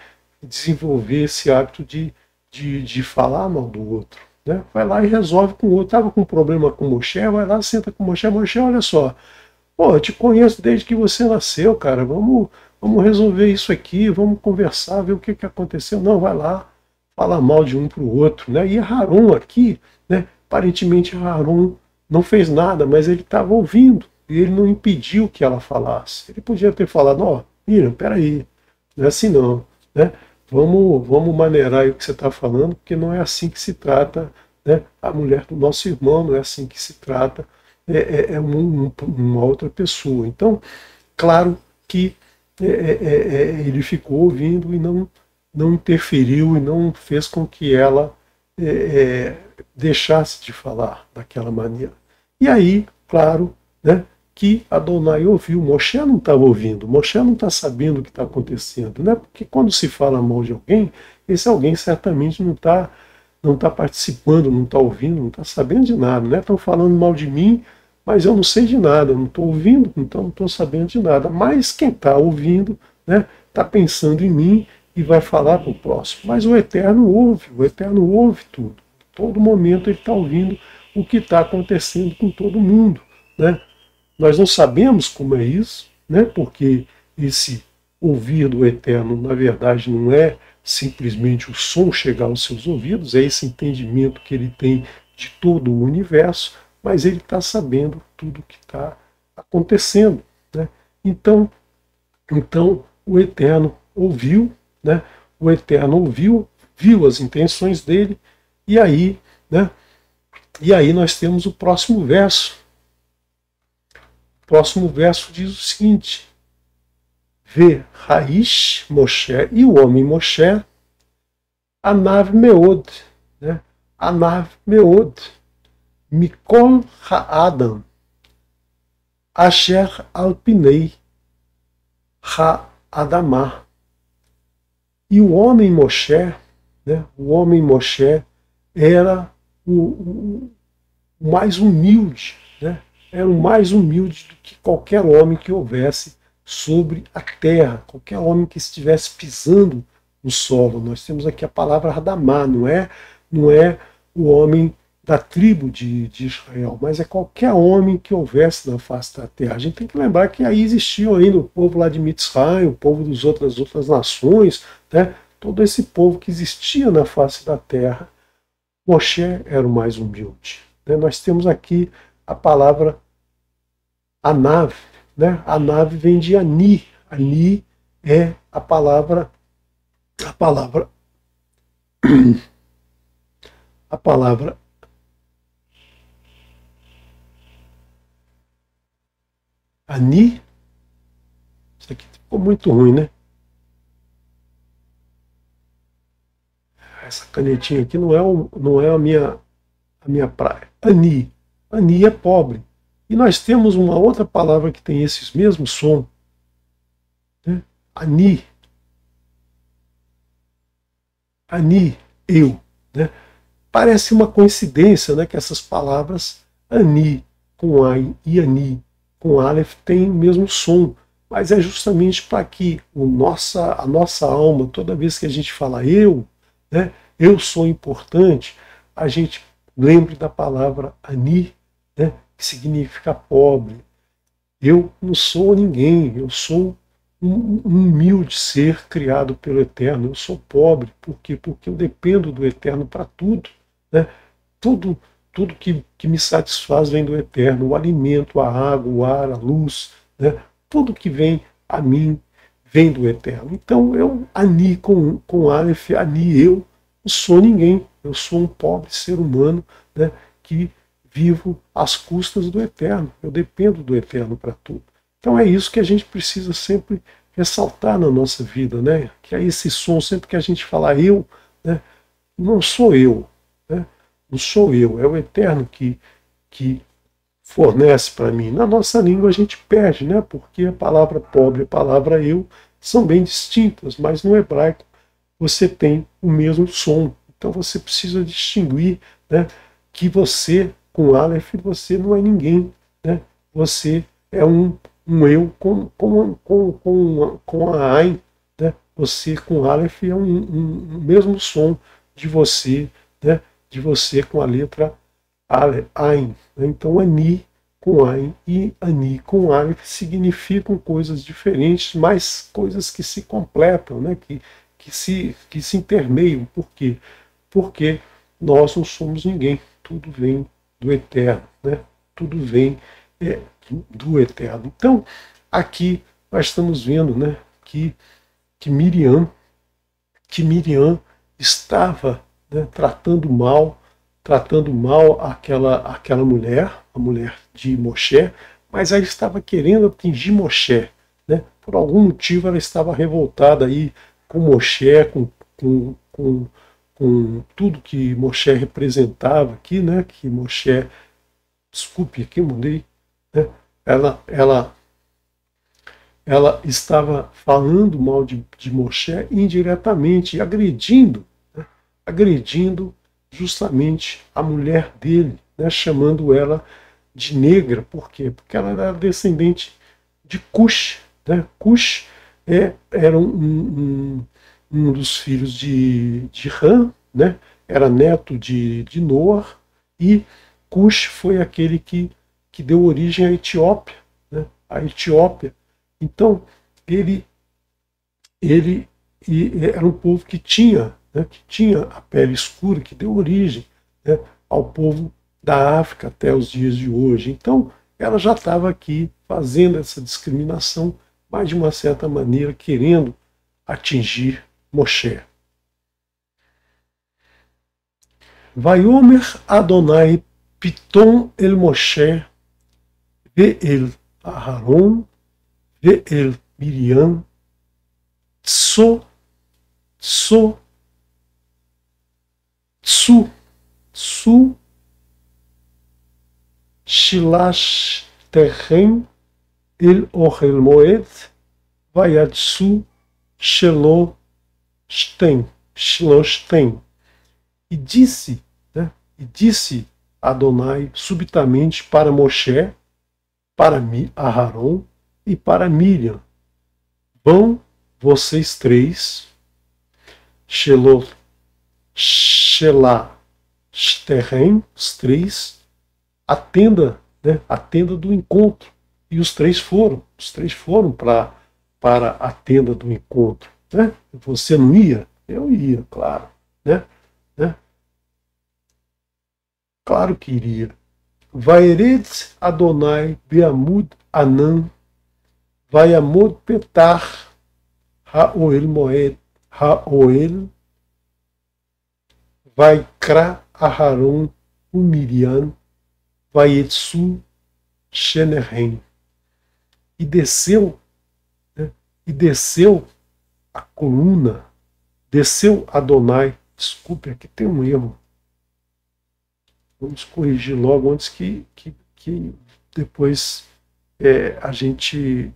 Speaker 1: desenvolver esse hábito de falar mal do outro. Né? Vai lá e resolve com o outro. Estava com um problema com o Moshe, vai lá, senta com o Moshe. Moshe, olha só, pô, eu te conheço desde que você nasceu, cara. Vamos resolver isso aqui, vamos conversar, ver o que aconteceu. Não, vai lá, fala mal de um para o outro. Né? E Haron aqui, né, aparentemente Haron não fez nada, mas ele estava ouvindo. E ele não impediu que ela falasse. Ele podia ter falado, ó, Miriam, peraí, não é assim não. Né? Vamos maneirar aí o que você está falando, porque não é assim que se trata, né, a mulher do nosso irmão, não é assim que se trata uma outra pessoa. Então, claro que ele ficou ouvindo e não interferiu e não fez com que ela deixasse de falar daquela maneira. E aí, claro, né, que Adonai ouviu. Moshe não estava ouvindo, Moshe não está sabendo o que está acontecendo, né? Porque quando se fala mal de alguém, esse alguém certamente não tá participando, não está ouvindo, não está sabendo de nada, né? Estão falando mal de mim, mas eu não sei de nada, eu não estou ouvindo, então não estou sabendo de nada. Mas quem está ouvindo, né, está pensando em mim e vai falar para o próximo. Mas o Eterno ouve tudo. Todo momento ele está ouvindo o que está acontecendo com todo mundo, né? Nós não sabemos como é isso, né? Porque esse ouvir do Eterno, na verdade, não é simplesmente o som chegar aos seus ouvidos, é esse entendimento que ele tem de todo o universo, mas ele está sabendo tudo o que está acontecendo. Né? Então, o Eterno ouviu, né? O Eterno ouviu, viu as intenções dele, e aí, né? E aí nós temos o próximo verso. O próximo verso diz o seguinte: Vê Raish Moshe, e o homem Moshe, Anav Meod, né? Anav Meod, Mikol Ha'adam, Asher Alpinei Ha'adamah. E o homem Moshe, né? O homem Moshe era o mais humilde, né? Era o mais humilde do que qualquer homem que houvesse sobre a terra, qualquer homem que estivesse pisando no solo. Nós temos aqui a palavra Adamá, não é o homem da tribo de Israel, mas é qualquer homem que houvesse na face da terra. A gente tem que lembrar que aí existiam ainda o povo lá de Mitzrayim, o povo das outras nações, né? Todo esse povo que existia na face da terra. Moshe era o mais humilde. Né? Nós temos aqui a palavra Anav, né? Anav vem de Ani. Ani é a palavra a palavra Ani. Isso aqui ficou muito ruim, né? Essa canetinha aqui não é a minha praia. Ani. Ani é pobre. E nós temos uma outra palavra que tem esses mesmos som. Né? Ani. Ani, eu. Né? Parece uma coincidência, né, que essas palavras Ani com Ai e Ani com Aleph têm o mesmo som. Mas é justamente para que a nossa alma, toda vez que a gente fala eu, né, eu sou importante, a gente lembre da palavra Ani, né, que significa pobre. Eu não sou ninguém, eu sou um humilde ser criado pelo Eterno, eu sou pobre. Por quê? Porque eu dependo do Eterno para tudo. Né? Tudo que me satisfaz vem do Eterno, o alimento, a água, o ar, a luz, né? Tudo que vem a mim vem do Eterno. Então eu, Ani com Aleph, Ani, eu não sou ninguém, eu sou um pobre ser humano, né, que vivo às custas do Eterno, eu dependo do Eterno para tudo. Então é isso que a gente precisa sempre ressaltar na nossa vida, né? Que é esse som, sempre que a gente fala eu, né, não sou eu, né? Não sou eu, é o Eterno que fornece para mim. Na nossa língua a gente perde, né? Porque a palavra pobre e a palavra eu são bem distintas, mas no hebraico você tem o mesmo som. Então você precisa distinguir, né, que você, com Aleph, você não é ninguém. Né? Você é um eu com a Ain. Né? você com Aleph é um mesmo som de você, né? De você com a letra Ain. Né? Então, Ani com Ain e Ani com Aleph significam coisas diferentes, mas coisas que se completam, né? Que se intermeiam. Por quê? Porque nós não somos ninguém, tudo vem do Eterno, né? Tudo vem do Eterno. Então, aqui nós estamos vendo, né, que Miriam estava, né, tratando mal aquela mulher, a mulher de Moshe, mas ela estava querendo atingir Moshe, né? Por algum motivo ela estava revoltada aí com Moshe, com tudo que Moshe representava aqui, né? Que Moshe, desculpe, aqui mudei, né? Ela ela estava falando mal de Moshe indiretamente, agredindo, né? Agredindo justamente a mulher dele, né? Chamando ela de negra. Por quê? Porque ela era descendente de Cush. Né? Cush era um dos filhos de Ram, né? Era neto de Noar, e Cush foi aquele que deu origem à Etiópia. Né? A Etiópia. Então, ele era um povo que tinha, né, que tinha a pele escura, que deu origem, né, ao povo da África até os dias de hoje. Então, ela já estava aqui fazendo essa discriminação, mas de uma certa maneira querendo atingir Moshe. Vaiomer Adonai Piton el Moshe ve'el Aharon ve'el Miriam tso tso tsu tsu shilash terren el ohel moed vayatsu shelo shten. E disse, né, e disse Adonai subitamente para Moshe, para Aharon e para Miriam: vão vocês três, Shelah, Shterem, os três, a tenda, né, a tenda do encontro. E os três foram para a tenda do encontro. Né? Você não ia? Eu ia, claro. Né? Claro que iria. Vaered Adonai Beamud Anan, Vayamod Petar Haoel Moed Haoel, Vaikra Aharon Umirian, Vayetsu Shenerhem. E desceu, né, e desceu a coluna, desceu Adonai. Desculpe, aqui tem um erro. Vamos corrigir logo antes que depois a gente...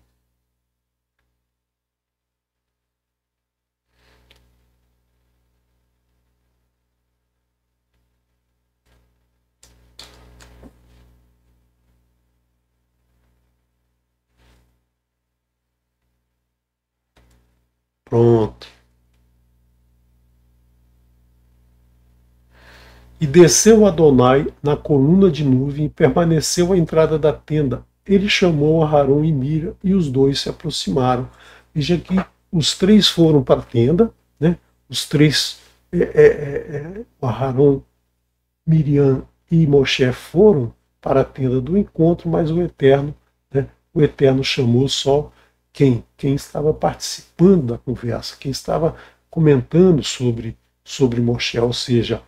Speaker 1: Pronto. E desceu Adonai na coluna de nuvem e permaneceu à entrada da tenda. Ele chamou Aharon e Miriam e os dois se aproximaram. Veja que os três foram para a tenda, né? Os três, Aharon, Miriam e Moshe foram para a tenda do encontro, mas o Eterno, né? O Eterno chamou só quem estava participando da conversa, quem estava comentando sobre Moshe, ou seja,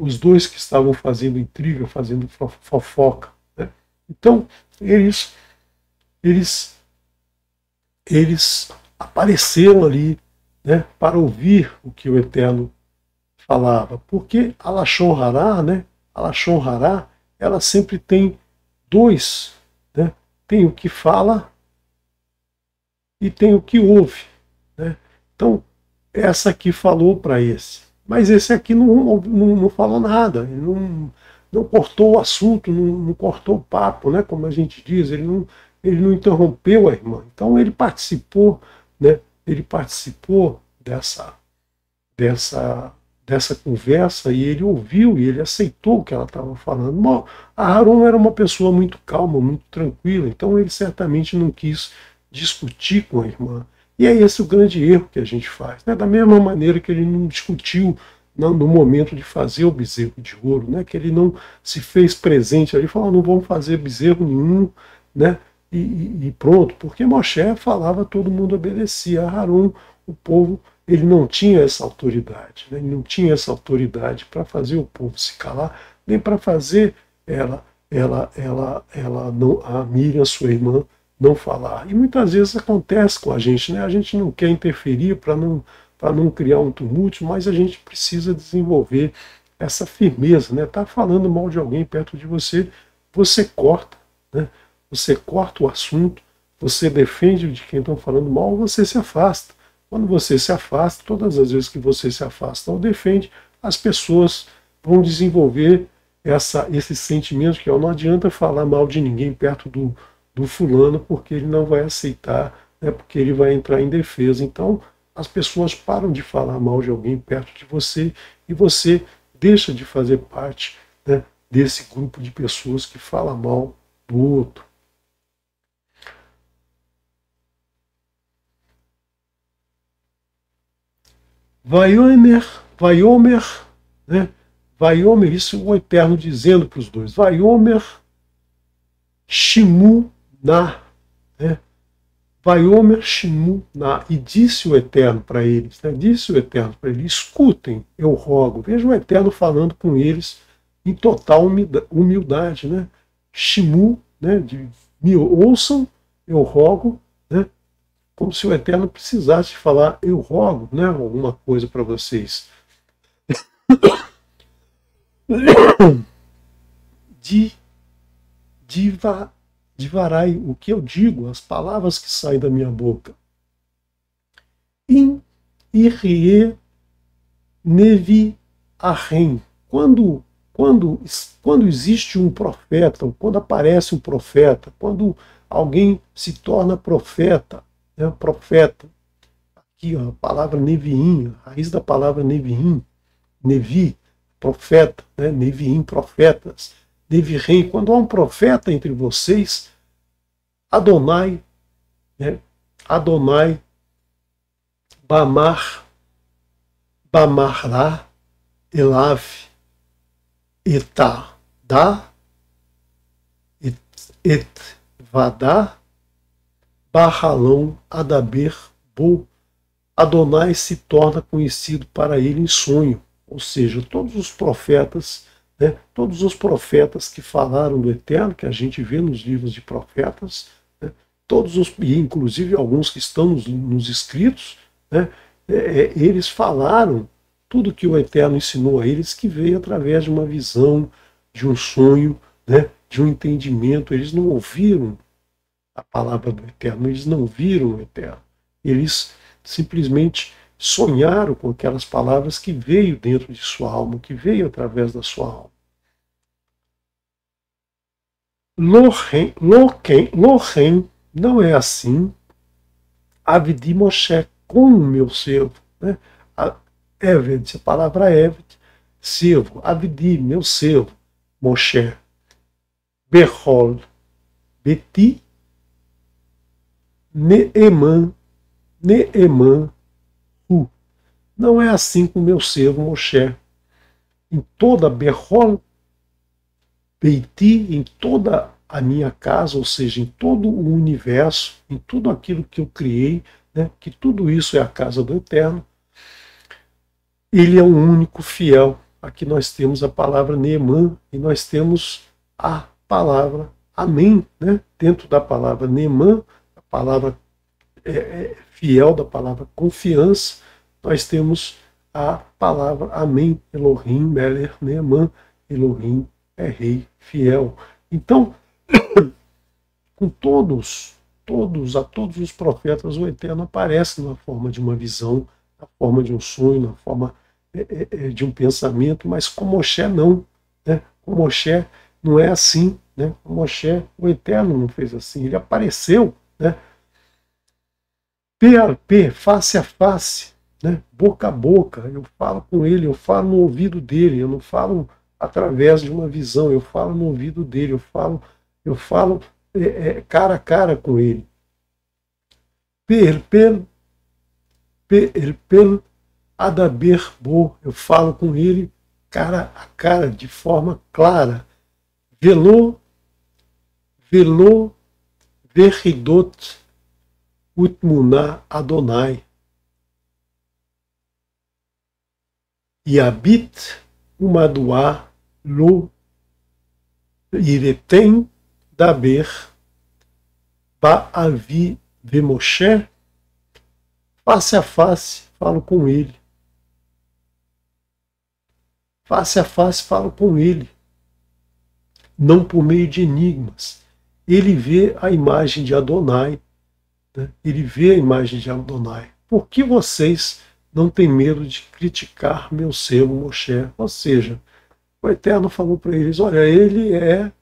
Speaker 1: os dois que estavam fazendo intriga, fazendo fofoca. Né? Então, eles apareceram ali, né, para ouvir o que o Eterno falava. Porque a Lashon Hará, né, a Lashon Hará, ela sempre tem dois. Né? Tem o que fala e tem o que ouve. Né? Então, essa aqui falou para esse. Mas esse aqui não falou nada, ele não cortou o assunto, não cortou o papo, né, como a gente diz, ele não interrompeu a irmã. Então ele participou, né, ele participou dessa, dessa conversa e ele ouviu e ele aceitou o que ela estava falando. Bom, a Harun era uma pessoa muito calma, muito tranquila, então ele certamente não quis discutir com a irmã. E é esse o grande erro que a gente faz. Né? Da mesma maneira que ele não discutiu no momento de fazer o bezerro de ouro, né? Que ele não se fez presente ali, falou, não vamos fazer bezerro nenhum, né? E pronto, porque Moshe falava, todo mundo obedecia. A Harun, o povo, ele não tinha essa autoridade, né? Ele não tinha essa autoridade para fazer o povo se calar, nem para fazer não, a Miriam, sua irmã, não falar. E muitas vezes acontece com a gente, né? A gente não quer interferir para não criar um tumulto, mas a gente precisa desenvolver essa firmeza, né? Tá falando mal de alguém perto de você, você corta, né? Você corta o assunto, você defende de quem estão falando mal, você se afasta. Quando você se afasta, todas as vezes que você se afasta ou defende, as pessoas vão desenvolver esse sentimento que não adianta falar mal de ninguém perto do fulano, porque ele não vai aceitar, né, porque ele vai entrar em defesa. Então, as pessoas param de falar mal de alguém perto de você e você deixa de fazer parte, né, desse grupo de pessoas que fala mal do outro. Vaiomer, né? Vaiomer, isso o Eterno dizendo para os dois. Vaiomer Shimu Na, né? Vaiomer Shimu Na. E disse o Eterno para eles, né? Disse o Eterno para eles, escutem, eu rogo. Veja o Eterno falando com eles em total humildade, né? Shimu, né? Me ouçam, eu rogo, né? Como se o Eterno precisasse falar, eu rogo, né, alguma coisa para vocês. Divarai, o que eu digo, as palavras que saem da minha boca. In irie nevi arren. Quando existe um profeta, ou quando aparece um profeta, quando alguém se torna profeta, né, profeta, aqui ó, a palavra neviim, a raiz da palavra neviim, nevi, profeta, né, neviim, profetas, nevirem, quando há um profeta entre vocês, Adonai, né, Adonai, Bamará, Elav, Etá, Dá, Etvadá, Barralão, Adaber, Bo. Adonai se torna conhecido para ele em sonho. Ou seja, todos os profetas, né, todos os profetas que falaram do Eterno, que a gente vê nos livros de profetas, né, e inclusive alguns que estão nos escritos, né, eles falaram tudo que o Eterno ensinou a eles, que veio através de uma visão, de um sonho, né, de um entendimento. Eles não ouviram a palavra do Eterno, eles não viram o Eterno. Eles simplesmente sonharam com aquelas palavras que veio dentro de sua alma, que veio através da sua alma. Lohen não é assim. Avdi Moshe, com o meu servo. Né? Eved, a palavra Eved, servo. Avdi, meu servo. Moshe. Behol, Beti, Neeman, não é assim com o meu servo Moshe. Em toda Behol Beiti, em toda a minha casa, ou seja, em todo o universo, em tudo aquilo que eu criei, né, que tudo isso é a casa do Eterno, ele é o único fiel. Aqui nós temos a palavra Neeman e nós temos a palavra Amém. Né? Dentro da palavra Neeman, a palavra fiel, da palavra confiança, nós temos a palavra Amém, Elohim, Meler, Neeman, Elohim é rei fiel. Então, com todos os profetas, o Eterno aparece na forma de uma visão, na forma de um sonho, na forma de um pensamento, mas com Moshe não. Né? Com Moshe não é assim. Né? Com Moshe, o Eterno não fez assim. Ele apareceu, né? P a P, face a face, né? Boca a boca. Eu falo com ele, eu falo no ouvido dele, eu não falo através de uma visão, eu falo no ouvido dele, eu falo cara a cara com ele. Per adaber bo, eu falo com ele cara a cara, de forma clara. Velo, velo, verridot, utmuna Adonai. E habit umaduá lo iretem daber ba'avi vemoshe. Face a face, falo com ele. Face a face, falo com ele. Não por meio de enigmas. Ele vê a imagem de Adonai. Né? Ele vê a imagem de Adonai. Por que vocês não têm medo de criticar meu servo Moshe? Ou seja, o Eterno falou para eles, olha, ele é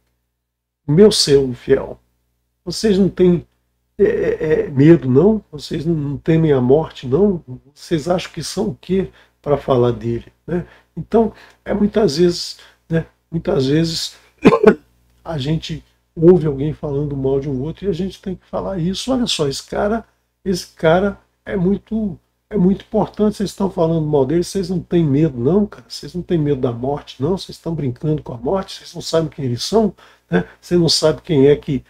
Speaker 1: meu servo fiel. Vocês não têm medo, não? Vocês não temem a morte, não? Vocês acham que são o quê para falar dele? Né? Então, muitas vezes, né, a gente ouve alguém falando mal de um outro e a gente tem que falar isso. Olha só, esse cara é muito importante. Vocês estão falando mal dele, vocês não têm medo, não, cara. Vocês não têm medo da morte, não. Vocês estão brincando com a morte, vocês não sabem quem eles são, né? Você não sabe quem é que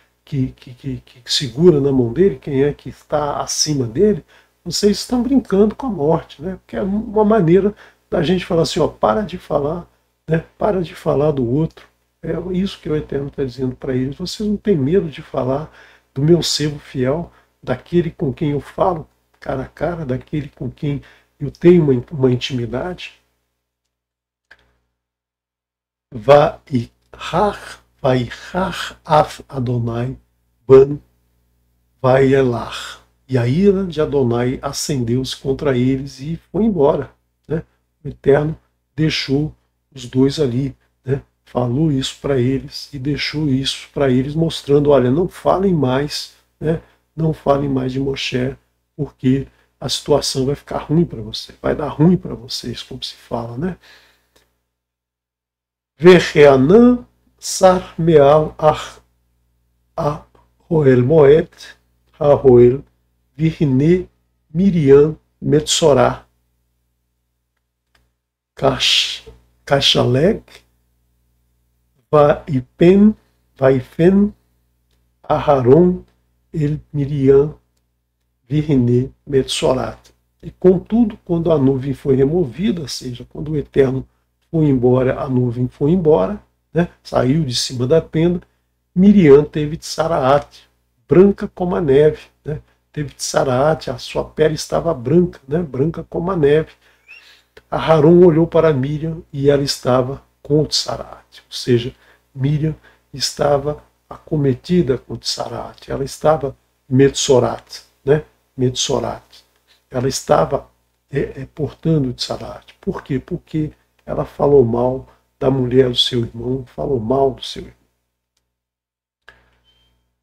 Speaker 1: segura na mão dele, quem é que está acima dele. Vocês estão brincando com a morte, né? Porque é uma maneira da gente falar assim, ó, para de falar, né? Para de falar do outro. É isso que o Eterno está dizendo para eles. Vocês não têm medo de falar do meu servo fiel, daquele com quem eu falo cara a cara, daquele com quem eu tenho uma intimidade. Vaihar af Adonai ban vaielar. E a ira de Adonai acendeu-se contra eles e foi embora. Né? O Eterno deixou os dois ali, né? Falou isso para eles e deixou isso para eles, mostrando, olha, não falem mais, né? Não falem mais de Moshe, porque a situação vai ficar ruim para você, vai dar ruim para vocês, como se fala, né? Vecheanã sar meal a roel moed a roel virne Miriam metsorá kashaleg vaifen Aharon el Miriam virne metsorat. E contudo, quando a nuvem foi removida, ou seja, quando o Eterno foi embora, a nuvem foi embora, né, saiu de cima da tenda, Miriam teve tsaraat, branca como a neve, né, teve tsaraat, a sua pele estava branca, né, branca como a neve. Aharon olhou para Miriam e ela estava com tsaraat, ou seja, Miriam estava acometida com tsaraat, ela estava metsorat, né, metsorat. Ela estava portando tsarat. Por quê? Porque ela falou mal da mulher do seu irmão, falou mal do seu irmão.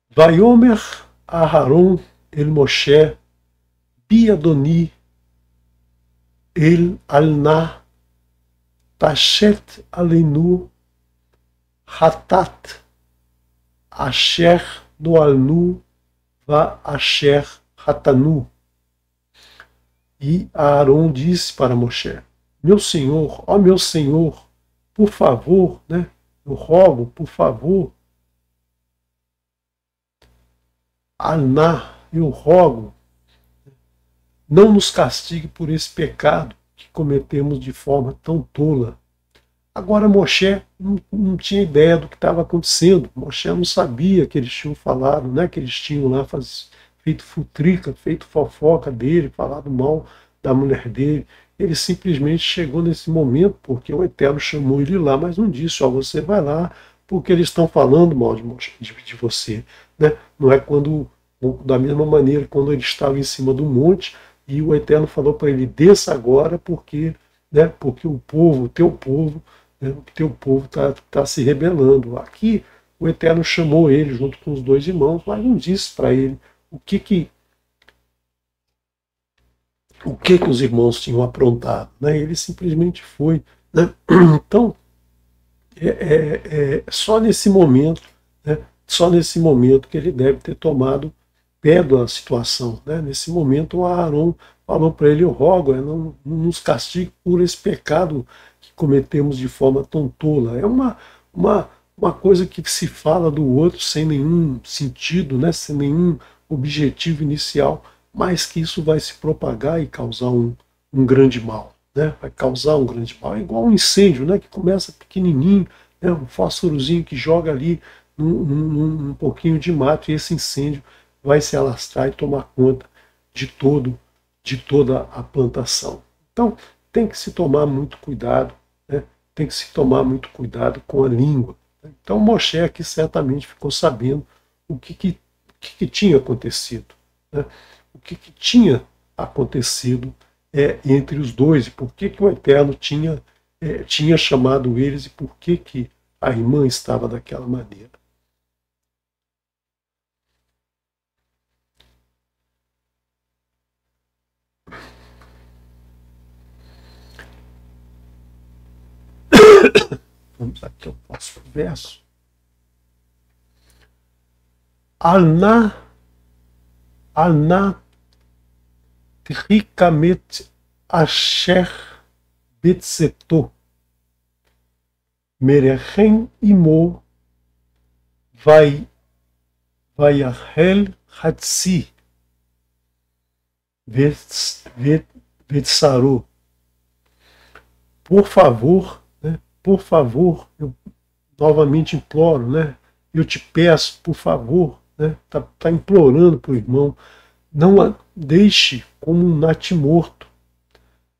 Speaker 1: Vaiomer Aharon el Moshe Biadoni el Alna Tashet Alenu Hatat Asher no Alnu Va Asher Hatanu. E Aaron disse para Moshe, meu senhor, ó meu senhor, por favor, né, eu rogo, por favor, Aná, eu rogo, não nos castigue por esse pecado que cometemos de forma tão tola. Agora Moshe não tinha ideia do que estava acontecendo, Moshe não sabia que eles tinham falado, né, que eles tinham lá feito futrica, feito fofoca dele, falado mal da mulher dele. Ele simplesmente chegou nesse momento porque o Eterno chamou ele lá, mas não disse, ó, você vai lá porque eles estão falando mal de você. Né? Não é da mesma maneira, quando ele estava em cima do monte e o Eterno falou para ele, desça agora porque o povo, o teu povo está se rebelando. Aqui o Eterno chamou ele junto com os dois irmãos, mas não disse para ele o que o que os irmãos tinham aprontado, né? Ele simplesmente foi, né? Então, só nesse momento, né? Só nesse momento que ele deve ter tomado pé da situação, né? Nesse momento, o Aharon falou para ele: eu rogo, não nos castigue por esse pecado que cometemos de forma tão tola. É uma, uma coisa que se fala do outro sem nenhum sentido, né? Sem nenhum objetivo inicial, mas que isso vai se propagar e causar um grande mal, né? Vai causar um grande mal. É igual um incêndio, né? Que começa pequenininho, né? Um fósforozinho que joga ali num pouquinho de mato, e esse incêndio vai se alastrar e tomar conta de toda a plantação. Então, tem que se tomar muito cuidado, né? Tem que se tomar muito cuidado com a língua. Então, Moshe aqui certamente ficou sabendo o que tinha acontecido, né? O que tinha acontecido entre os dois, e por que o Eterno tinha chamado eles, e por que a irmã estava daquela maneira. Vamos aqui ao próximo verso. Alna, alna trikamet asher betseto merechem imo vai ahel hatsi vetsaru. Por favor, né? Por favor, eu novamente imploro, né? Eu te peço, por favor, né? Tá implorando para o irmão, não a deixe como um natimorto,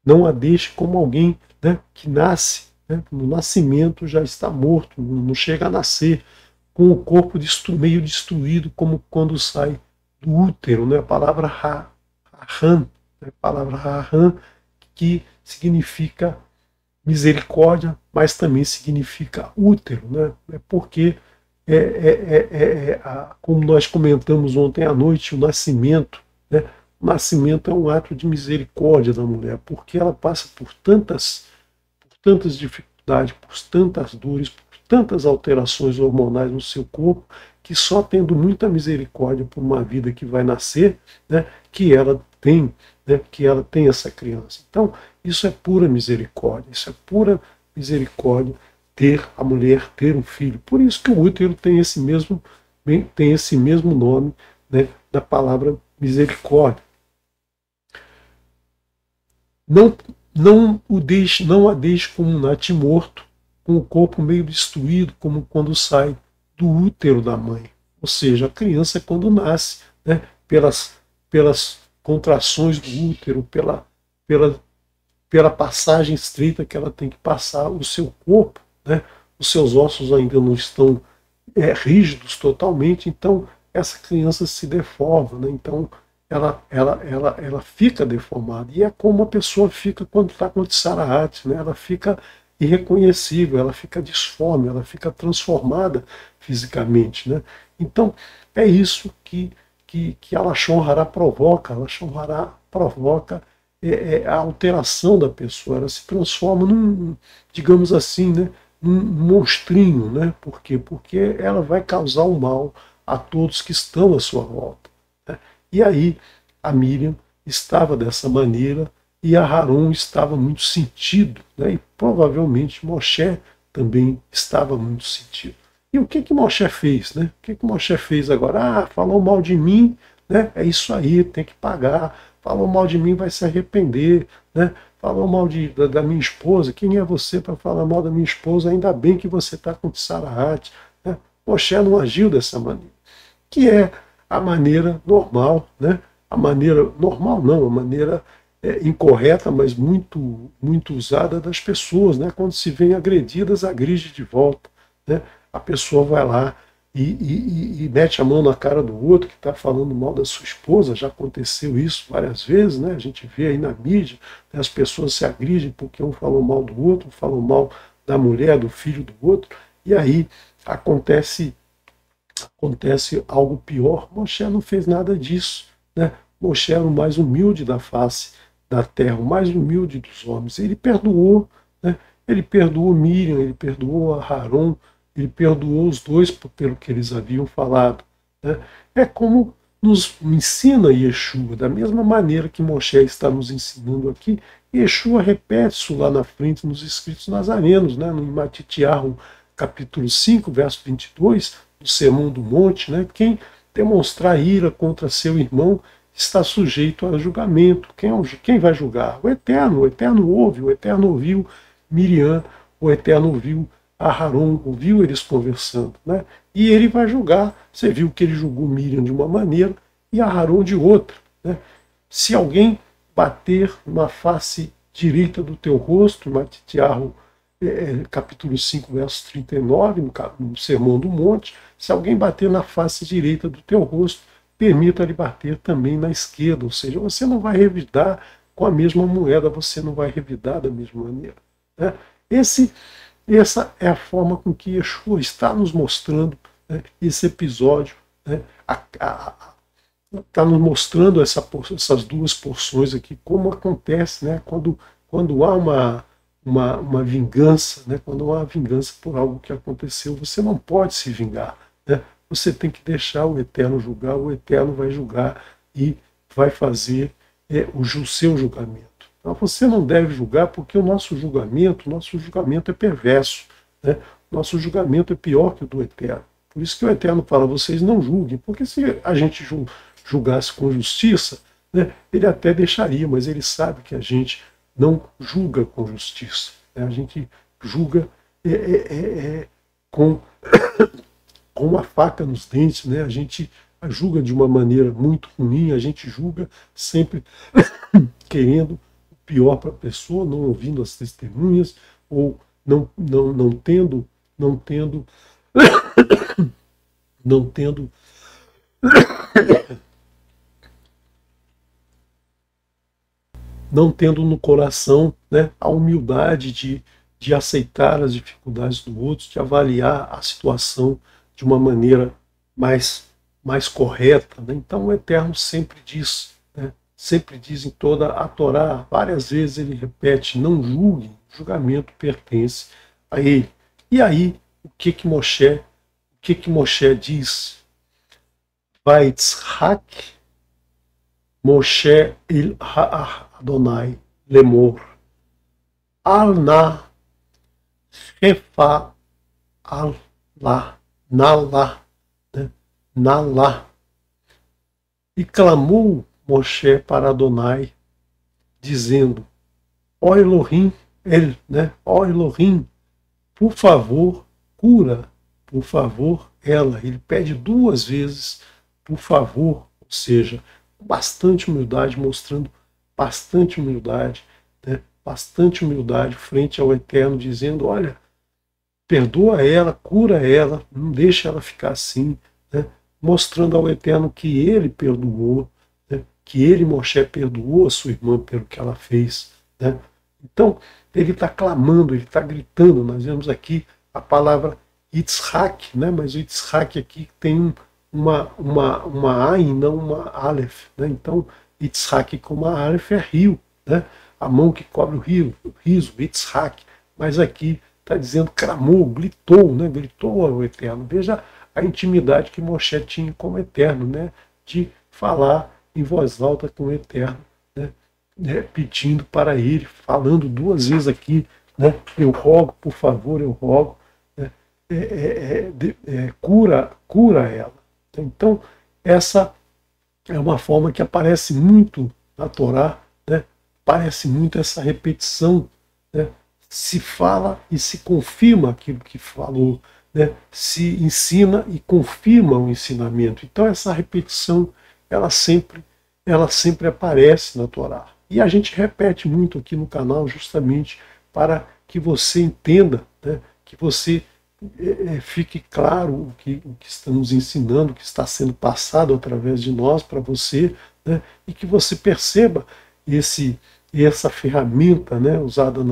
Speaker 1: não a deixe como alguém, né, que nasce, né, no nascimento já está morto, não chega a nascer, com o corpo meio destruído, como quando sai do útero, né? A palavra Rahan, né? A palavra Rahan, que significa misericórdia, mas também significa útero, né? É porque, como nós comentamos ontem à noite, o nascimento, né? O nascimento é um ato de misericórdia da mulher, porque ela passa por tantas dificuldades, por tantas dores, por tantas alterações hormonais no seu corpo, que só tendo muita misericórdia por uma vida que vai nascer, né, que ela tem essa criança. Então, isso é pura misericórdia, isso é pura misericórdia ter a mulher ter um filho. Por isso que o útero tem esse mesmo nome, né, da palavra misericórdia. Não, não a deixe como um natimorto, com o corpo meio destruído, como quando sai do útero da mãe. Ou seja, a criança quando nasce, né, pelas contrações do útero, pela passagem estreita que ela tem que passar, o seu corpo, né, os seus ossos ainda não estão rígidos totalmente, então essa criança se deforma, né? Então ela fica deformada. E é como a pessoa fica quando está com Tsaraat, né? Ela fica irreconhecível, ela fica disforme, ela fica transformada fisicamente, né? Então é isso que a Lashon Hara provoca. A Lashon Hara provoca a alteração da pessoa, ela se transforma num, digamos assim, né, um monstrinho, né? Por quê? Porque ela vai causar um mal a todos que estão à sua volta, né? E aí a Miriam estava dessa maneira e a Haron estava muito sentido, né? E provavelmente Moshe também estava muito sentido. E o que Moshe fez, né? O que Moshe fez agora? Ah, falou mal de mim, né? É isso aí, tem que pagar. Falou mal de mim, vai se arrepender, né? Falou mal da minha esposa, quem é você para falar mal da minha esposa? Ainda bem que você está com Tsarahat, né? Moshe não agiu dessa maneira, que é a maneira normal, né? A maneira normal não, a maneira incorreta, mas muito usada das pessoas, né? Quando se vêem agredidas, agride de volta, né? A pessoa vai lá e mete a mão na cara do outro que está falando mal da sua esposa. Já aconteceu isso várias vezes, né? A gente vê aí na mídia, né? As pessoas se agridem porque um falou mal do outro, um falou mal da mulher, do filho do outro, e aí acontece algo pior. Moshe não fez nada disso, né? Moshe era o mais humilde da face da terra, o mais humilde dos homens. Ele perdoou, né? Ele perdoou Miriam, ele perdoou a Haron, ele perdoou os dois pelo que eles haviam falado, né? É como nos ensina Yeshua, da mesma maneira que Moshe está nos ensinando aqui. Yeshua repete isso lá na frente nos escritos nazarenos, né? No Matitiahu, capítulo 5, verso 22, do Sermão do Monte, né? Quem demonstrar ira contra seu irmão está sujeito a julgamento. Quem vai julgar? O Eterno ouve, o Eterno ouviu Miriam, o Eterno ouviu a Haron, ouviu eles conversando, né? E ele vai julgar. Você viu que ele julgou Miriam de uma maneira e a Haron de outra, né? Se alguém bater na face direita do teu rosto, Matitiahu, capítulo 5, verso 39, no Sermão do Monte, se alguém bater na face direita do teu rosto, permita-lhe bater também na esquerda, ou seja, você não vai revidar com a mesma moeda, você não vai revidar da mesma maneira, né? Essa é a forma com que Yeshua está nos mostrando, né, esse episódio, né, está nos mostrando essas duas porções aqui, como acontece, né, quando há uma vingança, né, quando há uma vingança por algo que aconteceu, você não pode se vingar, né? Você tem que deixar o Eterno julgar, o Eterno vai julgar e vai fazer o seu julgamento. Então você não deve julgar porque o nosso julgamento é perverso, né? Nosso julgamento é pior que o do Eterno. Por isso que o Eterno fala, vocês não julguem, porque se a gente julgasse com justiça, né, ele até deixaria, mas ele sabe que a gente não julga com justiça, né? A gente julga com uma faca nos dentes, né? A gente julga de uma maneira muito ruim, a gente julga sempre querendo o pior para a pessoa, não ouvindo as testemunhas, ou não tendo no coração, né, a humildade de aceitar as dificuldades do outro, de avaliar a situação de uma maneira mais correta, né? Então o Eterno sempre diz, né, sempre diz em toda a Torá, várias vezes ele repete, não julgue, o julgamento pertence a ele. E aí, o que Moshe diz? Vaitzhak Moshe il Adonai lemor al na refa al la nalá, né? Nalá. E clamou Moshe para Adonai, dizendo, ó Elohim, ó Elohim, por favor, cura, por favor, ela. Ele pede duas vezes, por favor, ou seja, com bastante humildade, mostrando bastante humildade, né? Bastante humildade frente ao Eterno, dizendo, olha, perdoa ela, cura ela, não deixa ela ficar assim, né? Mostrando ao Eterno que ele perdoou, né? Que ele, Moshe, perdoou a sua irmã pelo que ela fez, né? Então, ele está clamando, ele está gritando. Nós vemos aqui a palavra Yitzhak, né? Mas o Yitzhak aqui tem uma Ain, não uma Aleph, né? Então, Yitzhak como a Aleph é rio, né? A mão que cobre o riso, Yitzhak. Mas aqui está dizendo clamou, gritou, né? Gritou ao Eterno. Veja a intimidade que Moshe tinha com o Eterno, né? De falar em voz alta com o Eterno, né? Pedindo para ele, falando duas vezes aqui, né? Eu rogo, por favor, eu rogo, né? Cura ela. Então, essa é uma forma que aparece muito na Torá, né? Parece muito essa repetição, né? Se fala e se confirma aquilo que falou, né? Se ensina e confirma o ensinamento. Então essa repetição, ela sempre aparece na Torá. E a gente repete muito aqui no canal justamente para que você entenda, né? Que você fique claro o que estamos ensinando, o que está sendo passado através de nós para você, né? E que você perceba essa ferramenta, né? Usada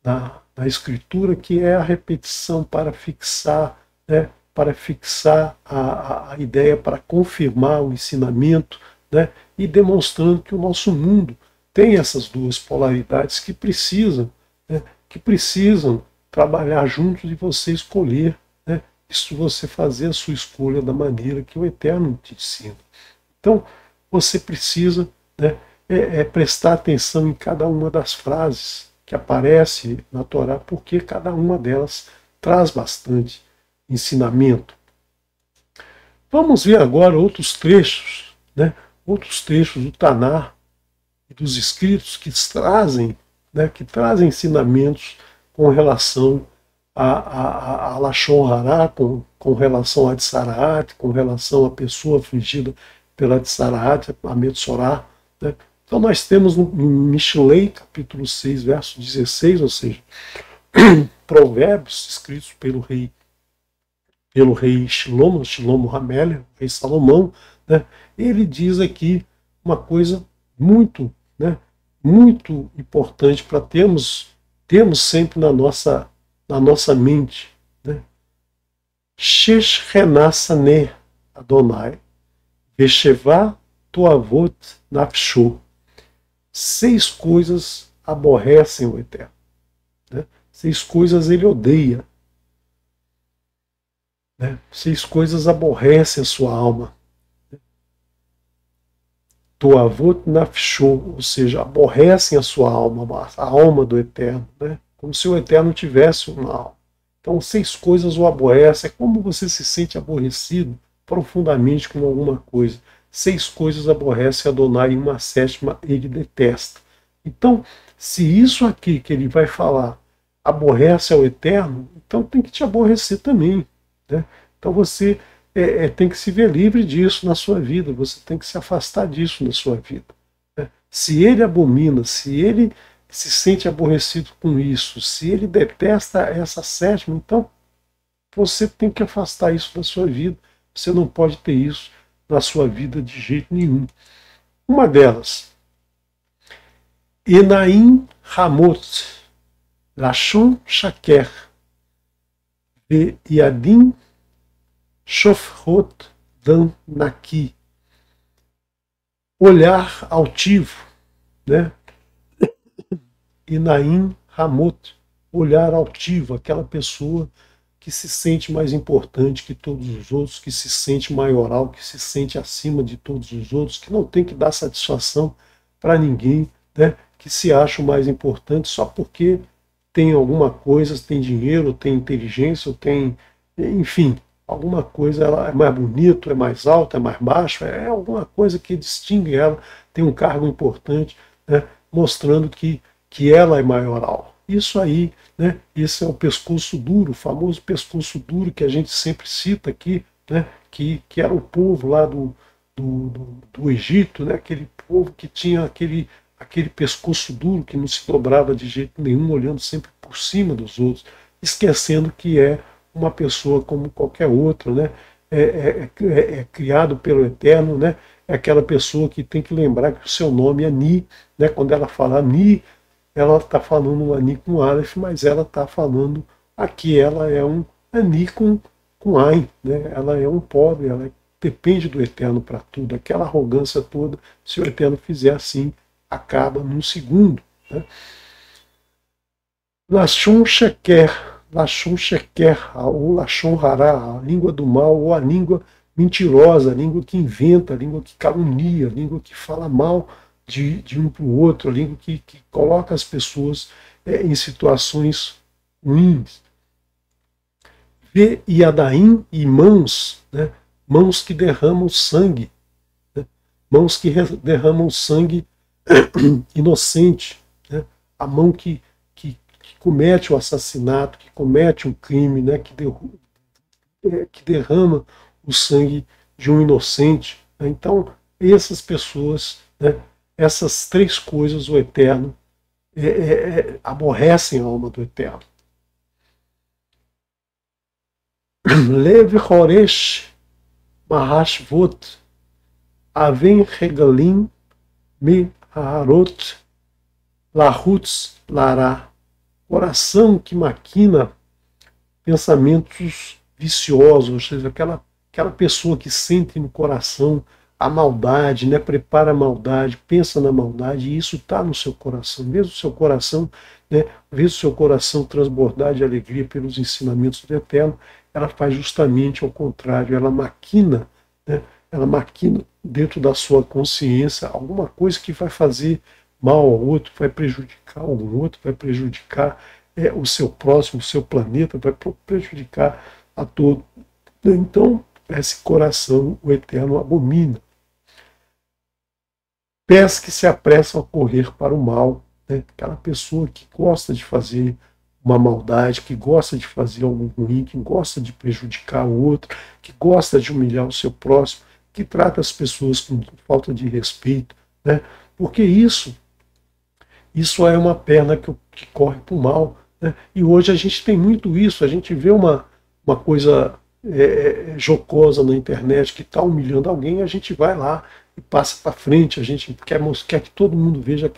Speaker 1: na Escritura, que é a repetição para fixar, né? Para fixar a ideia, para confirmar o ensinamento, né? E demonstrando que o nosso mundo tem essas duas polaridades que precisam, né, que precisam trabalhar juntos e você escolher, né, isso você fazer a sua escolha da maneira que o Eterno te ensina. Então, você precisa, né, prestar atenção em cada uma das frases que aparece na Torá, porque cada uma delas traz bastante ensinamento. Vamos ver agora outros trechos, né, outros trechos do Taná e dos escritos que trazem, né, que trazem ensinamentos com relação a Lashon Hará, com relação a Tsaraat, com relação à pessoa afligida pela Tsaraat, a Metsorá, né? Então nós temos no Mishlei, capítulo 6, verso 16, ou seja, provérbios escritos pelo rei Shlomo Hamelech, rei Salomão, né? Ele diz aqui uma coisa muito, né, muito importante para termos sempre na nossa mente, né? Shesh Renasane Adonai, Veshevá Toavot Nafsho. 6 coisas aborrecem o Eterno, né? 6 coisas ele odeia, né? 6 coisas aborrecem a sua alma. Toavot Nafsho, ou seja, aborrecem a sua alma, a alma do Eterno, né? Como se o Eterno tivesse uma alma. Então, 6 coisas o aborrecem. É como você se sente aborrecido profundamente com alguma coisa. 6 coisas aborrecem Adonai e uma 7ª ele detesta. Então, se isso aqui que ele vai falar aborrece ao Eterno, então tem que te aborrecer também, né? Então você tem que se ver livre disso na sua vida, você tem que se afastar disso na sua vida, né? Se ele abomina, se ele se sente aborrecido com isso, se ele detesta essa 7ª, então você tem que afastar isso da sua vida. Você não pode ter isso na sua vida de jeito nenhum. Uma delas, Enaim Hamot, Lashon Shaker, Yadim Shofrot Dan Naki. Olhar altivo, né? Enaim Hamot, olhar altivo, aquela pessoa que se sente mais importante que todos os outros, que se sente maioral, que se sente acima de todos os outros, que não tem que dar satisfação para ninguém, né? Que se acha o mais importante só porque tem alguma coisa, tem dinheiro, tem inteligência, ou tem, enfim, alguma coisa, ela é mais bonito, é mais alto, é mais baixo, é alguma coisa que distingue ela, tem um cargo importante, né? Mostrando que ela é maioral. Isso aí, né? Esse é o pescoço duro, o famoso pescoço duro que a gente sempre cita aqui, né? Que era o povo lá do Egito, né? Aquele povo que tinha aquele pescoço duro que não se dobrava de jeito nenhum, olhando sempre por cima dos outros, esquecendo que é uma pessoa como qualquer outra, né? É criado pelo Eterno, né? É aquela pessoa que tem que lembrar que o seu nome é Ni, né? Quando ela fala Ni, ela está falando um Ani com Aleph, mas ela está falando aqui, ela é um Ani com Ain, né? Ela é um pobre, ela depende do Eterno para tudo. Aquela arrogância toda, se o Eterno fizer assim, acaba num segundo, né? Lashon Sheker, ou Lashon Hará, a língua do mal, ou a língua mentirosa, a língua que inventa, a língua que calunia, a língua que fala mal de um para o outro, a língua que coloca as pessoas em situações ruins. Vê Yadaim e mãos, né? Mãos que derramam sangue, né? Mãos que derramam sangue inocente, né? A mão que comete o assassinato, que comete um crime, né? Que derrama o sangue de um inocente, né? Então, essas pessoas, né? Essas 3 coisas o Eterno aborrecem a alma do Eterno. Lev Horesh Mahashvot Aven Regalim Me Harot Lahutz Lará. Coração que maquina pensamentos viciosos, ou seja, aquela pessoa que sente no coração a maldade, né? Prepara a maldade, pensa na maldade, e isso está no seu coração. Mesmo o seu coração, né? Vê o seu coração transbordar de alegria pelos ensinamentos do Eterno, ela faz justamente ao contrário, ela maquina, né? Ela maquina dentro da sua consciência alguma coisa que vai fazer mal ao outro, vai prejudicar algum outro, vai prejudicar o seu próximo, o seu planeta, vai prejudicar a todo. Então, esse coração o Eterno abomina. Pés que se apressam a correr para o mal, né? Aquela pessoa que gosta de fazer uma maldade, que gosta de fazer algo ruim, que gosta de prejudicar o outro, que gosta de humilhar o seu próximo, que trata as pessoas com falta de respeito, né? Porque isso é uma perna que corre para o mal, né? E hoje a gente tem muito isso, a gente vê uma coisa jocosa na internet que está humilhando alguém, a gente vai lá e passa para frente, a gente quer que todo mundo veja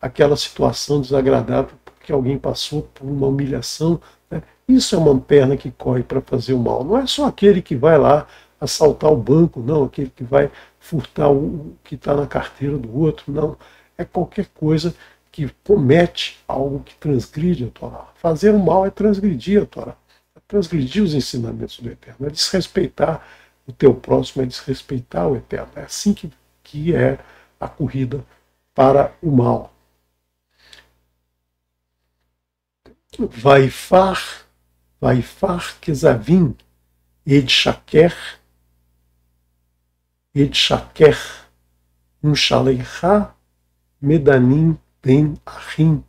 Speaker 1: aquela situação desagradável porque alguém passou por uma humilhação, né? Isso é uma perna que corre para fazer o mal. Não é só aquele que vai lá assaltar o banco, não, aquele que vai furtar o que está na carteira do outro, não. É qualquer coisa que comete algo que transgride a Torá. Fazer o mal é transgredir a Torá, é transgredir os ensinamentos do Eterno, é desrespeitar o teu próximo, é desrespeitar o Eterno. É assim que é a corrida para o mal. Vaifar Kezavim Ed Shaker Shalecha Medanim Ben Ahim,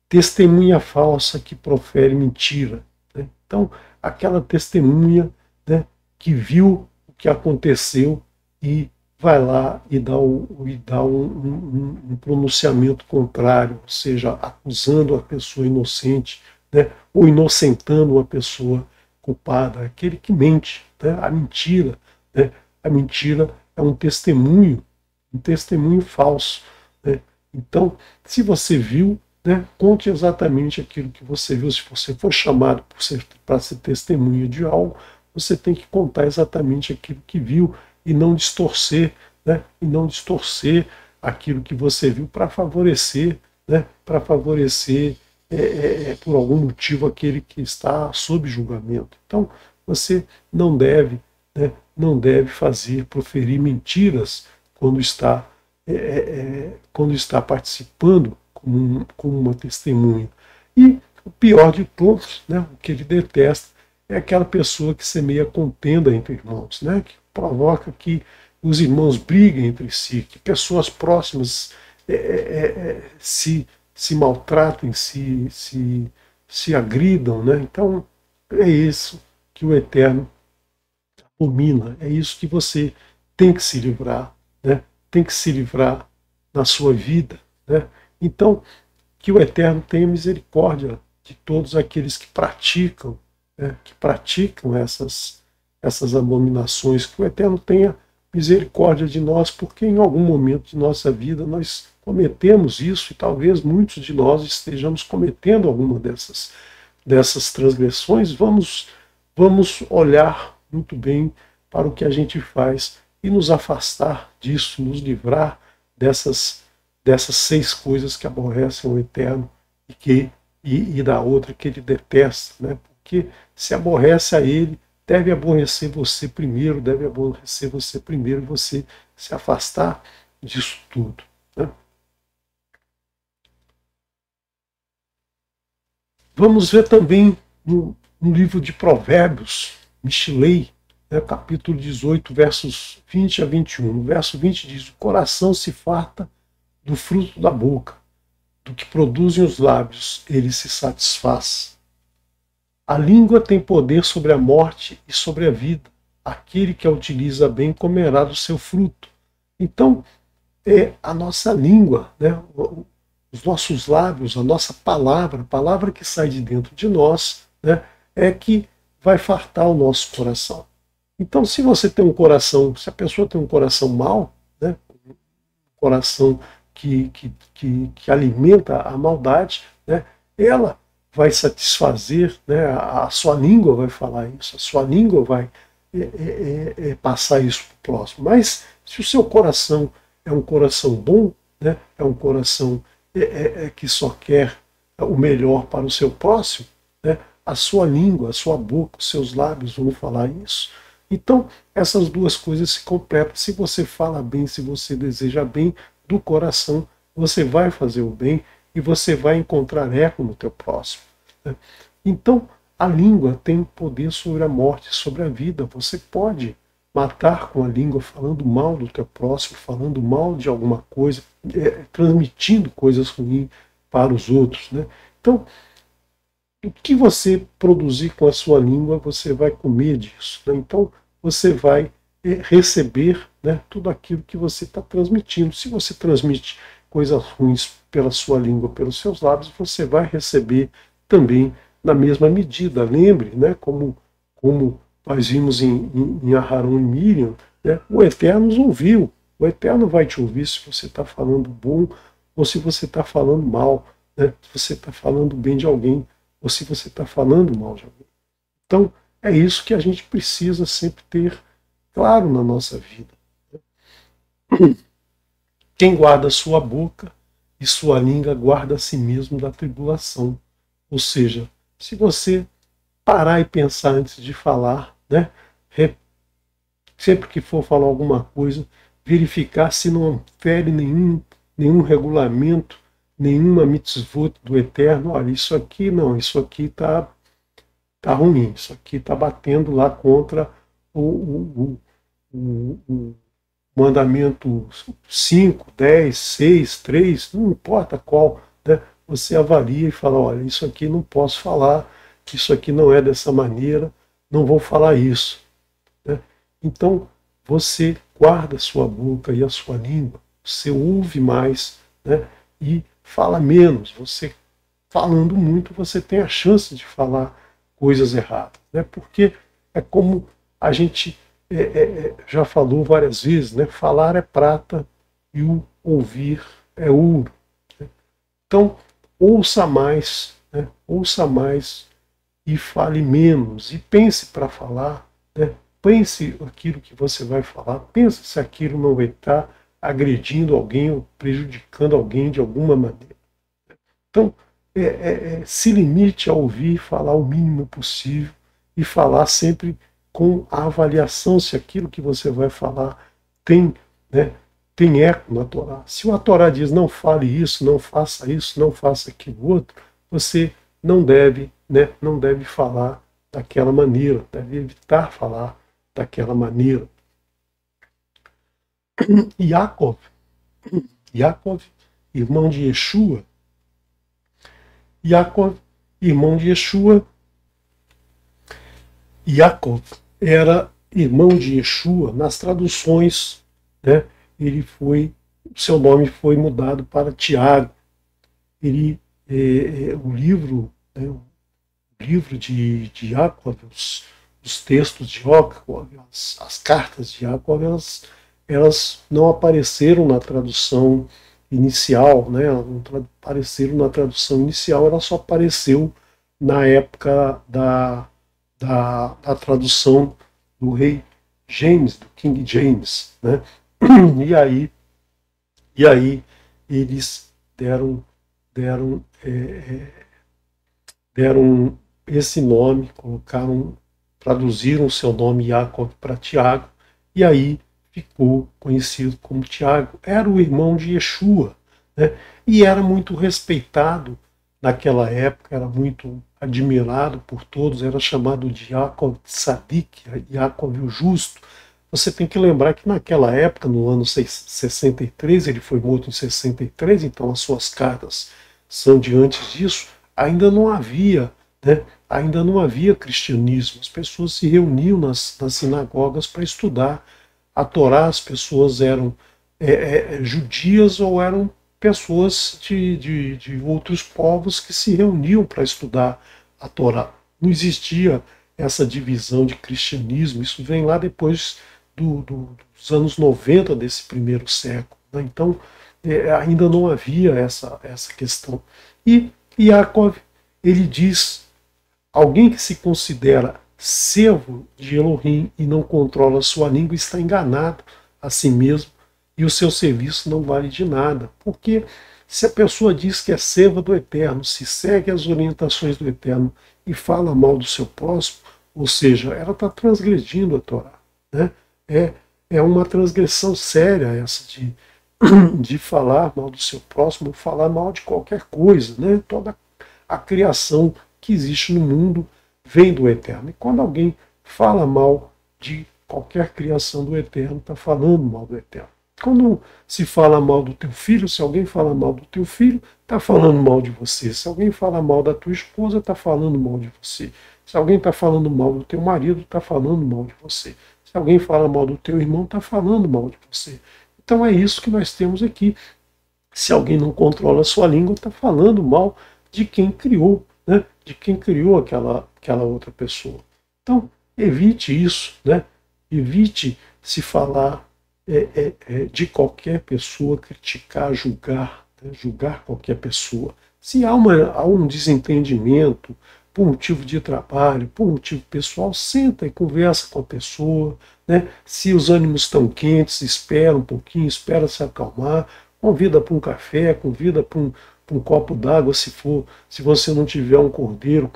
Speaker 1: testemunha falsa que profere mentira, né? Então, aquela testemunha, né, que viu o que aconteceu e vai lá e dá um pronunciamento contrário, ou seja, acusando a pessoa inocente, né, ou inocentando a pessoa culpada, aquele que mente, né, a mentira, né? A mentira é um testemunho falso, né? Então, se você viu, né, conte exatamente aquilo que você viu. Se você for chamado para ser testemunha de algo, você tem que contar exatamente aquilo que viu e não distorcer, né, e não distorcer aquilo que você viu para favorecer, né, por algum motivo aquele que está sob julgamento. Então, você não deve, né, proferir mentiras quando está participando como uma testemunha. E o pior de todos, né, o que ele detesta, é aquela pessoa que semeia contenda entre irmãos, né, que provoca que os irmãos briguem entre si, que pessoas próximas se maltratem, se agridam, né? Então, é isso que o Eterno abomina, é isso que você tem que se livrar, né? Tem que se livrar na sua vida, né? Então, que o Eterno tenha misericórdia de todos aqueles que praticam, né? Que praticam essas abominações, que o Eterno tenha misericórdia de nós, porque em algum momento de nossa vida nós cometemos isso e talvez muitos de nós estejamos cometendo alguma dessas transgressões. Vamos olhar muito bem para o que a gente faz e nos afastar disso, nos livrar dessas 6 coisas que aborrecem o Eterno e da outra que ele detesta, né? Porque se aborrece a ele, deve aborrecer você primeiro, e você se afastar disso tudo, né? Vamos ver também no livro de Provérbios, Mishlei, né, capítulo 18, versos 20 a 21. No verso 20 diz: o coração se farta do fruto da boca, do que produzem os lábios, ele se satisfaz. A língua tem poder sobre a morte e sobre a vida. Aquele que a utiliza bem comerá do seu fruto. Então, é a nossa língua, né, os nossos lábios, a nossa palavra, a palavra que sai de dentro de nós, né, é que vai fartar o nosso coração. Então, se você tem um coração, se a pessoa tem um coração mau, né, um coração que alimenta a maldade, né, ela vai satisfazer, né, a sua língua vai falar isso, a sua língua vai passar isso para o próximo. Mas Se o seu coração é um coração bom, né, é um coração que só quer o melhor para o seu próximo, né, a sua língua, a sua boca, os seus lábios vão falar isso. Então, essas duas coisas se completam. Se você fala bem, se você deseja bem do coração, você vai fazer o bem e você vai encontrar eco no teu próximo, né? Então, a língua tem poder sobre a morte, sobre a vida. Você pode matar com a língua falando mal do teu próximo, falando mal de alguma coisa, transmitindo coisas ruins para os outros, né? Então, o que você produzir com a sua língua, você vai comer disso, né? Então, você vai receber, né, tudo aquilo que você está transmitindo. Se você transmite coisas ruins pela sua língua, pelos seus lábios, você vai receber também na mesma medida. Lembre, né, como nós vimos em Aharon e Miriam, né, o Eterno nos ouviu. O Eterno vai te ouvir se você está falando bom ou se você está falando mal, né, se você está falando bem de alguém ou se você está falando mal de alguém. Então, é isso que a gente precisa sempre ter claro na nossa vida. Quem guarda sua boca e sua língua guarda a si mesmo da tribulação. Ou seja, se você parar e pensar antes de falar, né, sempre que for falar alguma coisa, verificar se não fere nenhum regulamento, nenhuma mitzvot do Eterno. Olha, isso aqui não, isso aqui está ruim, isso aqui está batendo lá contra o mandamento 5, 10, 6, 3, não importa qual, né? Você avalia e fala, olha, isso aqui não posso falar, isso aqui não é dessa maneira, não vou falar isso, né? Então, você guarda a sua boca e a sua língua, você ouve mais, né, e fala menos. Você falando muito, você tem a chance de falar coisas erradas, né? Porque é como a gente já falou várias vezes, né? Falar é prata e o ouvir é ouro, né? Então, ouça mais, né? Ouça mais e fale menos. E pense para falar, né? Pense aquilo que você vai falar, pense se aquilo não vai estar agredindo alguém ou prejudicando alguém de alguma maneira. Então, se limite a ouvir e falar o mínimo possível e falar sempre com a avaliação se aquilo que você vai falar tem, né, tem eco na Torá. Se a Torá diz não fale isso, não faça aquilo outro, você não deve, né, não deve falar daquela maneira, deve evitar falar daquela maneira. Yaakov, irmão de Yeshua, Yaakov, irmão de Yeshua, Yaakov era irmão de Yeshua. Nas traduções, né, seu nome foi mudado para Tiago. O livro, né, o livro de Yaakov, os textos de Yaakov, as cartas de Yaakov, elas não apareceram na tradução inicial, né? Não apareceram na tradução inicial, ela só apareceu na época da tradução do rei James, do King James, né? E aí eles deram esse nome, traduziram o seu nome Yaakov para Tiago, e aí ficou conhecido como Tiago. Era o irmão de Yeshua, né? E era muito respeitado naquela época, era muito admirado por todos, era chamado de Yaakov Tzadik, Yaakov o Justo. Você tem que lembrar que naquela época, no ano 63, ele foi morto em 63, então as suas cartas são de antes disso, ainda não havia, né, ainda não havia cristianismo. As pessoas se reuniam nas sinagogas para estudar a Torá, as pessoas eram judias ou eram pessoas de outros povos que se reuniam para estudar a Torá. Não existia essa divisão de cristianismo, isso vem lá depois dos anos 90 desse primeiro século, né? Então, ainda não havia essa questão. E Yaakov, ele diz, alguém que se considera servo de Elohim e não controla sua língua está enganado. a si mesmo e o seu serviço não vale de nada. Porque se a pessoa diz que é serva do Eterno, se segue as orientações do Eterno e fala mal do seu próximo, ou seja, ela está transgredindo a Torá. Né? É uma transgressão séria essa de falar mal do seu próximo, falar mal de qualquer coisa. Né? Toda a criação que existe no mundo vem do Eterno. E quando alguém fala mal de qualquer criação do Eterno, está falando mal do Eterno. Quando se fala mal do teu filho, se alguém fala mal do teu filho, está falando mal de você. Se alguém fala mal da tua esposa, está falando mal de você. Se alguém está falando mal do teu marido, está falando mal de você. Se alguém fala mal do teu irmão, está falando mal de você. Então é isso que nós temos aqui. Se alguém não controla a sua língua, está falando mal de quem criou, né? De quem criou aquela outra pessoa. Então, evite isso, né? Evite se falar de qualquer pessoa, criticar, julgar, né? Julgar qualquer pessoa. Se há um desentendimento por motivo de trabalho, por motivo pessoal, senta e conversa com a pessoa, né? Se os ânimos estão quentes, espera um pouquinho, espera se acalmar, convida para um café, convida para um copo d'água, se você não tiver um cordeiro,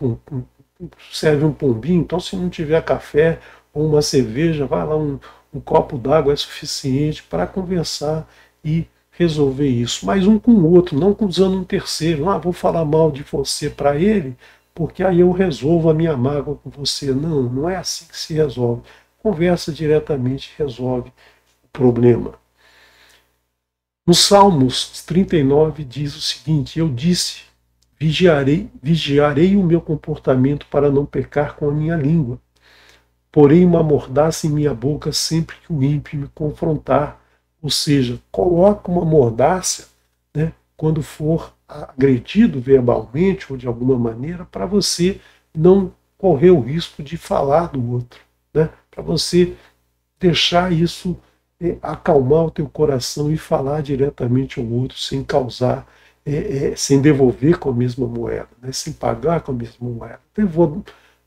Speaker 1: serve um pombinho. Então, se não tiver café ou uma cerveja, vai lá, um copo d'água é suficiente para conversar e resolver isso. Mas um com o outro, não usando um terceiro. Vou falar mal de você para ele, porque aí eu resolvo a minha mágoa com você. Não, não é assim que se resolve. Conversa diretamente resolve o problema. No Salmos 39 diz o seguinte: eu disse, vigiarei o meu comportamento para não pecar com a minha língua. Porém uma mordaça em minha boca sempre que o ímpio me confrontar. Ou seja, coloca uma mordaça, né, quando for agredido verbalmente ou de alguma maneira, para você não correr o risco de falar do outro, né, para você deixar isso acalmar o teu coração e falar diretamente ao outro sem causar, sem devolver com a mesma moeda, né, sem pagar com a mesma moeda.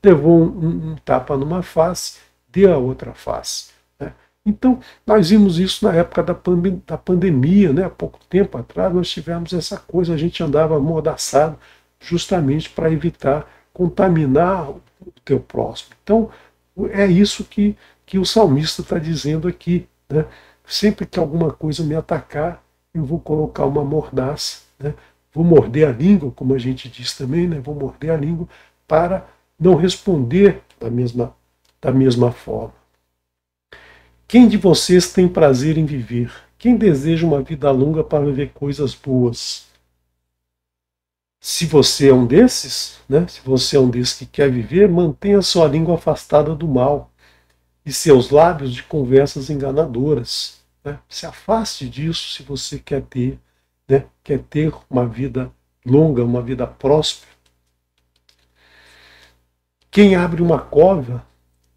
Speaker 1: Levou um tapa numa face, dê a outra face. Né? Então, nós vimos isso na época da pandemia, né? Há pouco tempo atrás nós tivemos essa coisa, a gente andava amordaçado justamente para evitar contaminar o teu próximo. Então, é isso que o salmista está dizendo aqui. Né? Sempre que alguma coisa me atacar, eu vou colocar uma mordaça, né? Vou morder a língua, como a gente diz também, né? Vou morder a língua para não responder da mesma forma. Quem de vocês tem prazer em viver? Quem deseja uma vida longa para viver coisas boas? Se você é um desses, né? Se você é um desses que quer viver, mantenha sua língua afastada do mal e seus lábios de conversas enganadoras. Né? Se afaste disso se você quer ter, né? Quer ter uma vida longa, uma vida próspera. Quem abre uma cova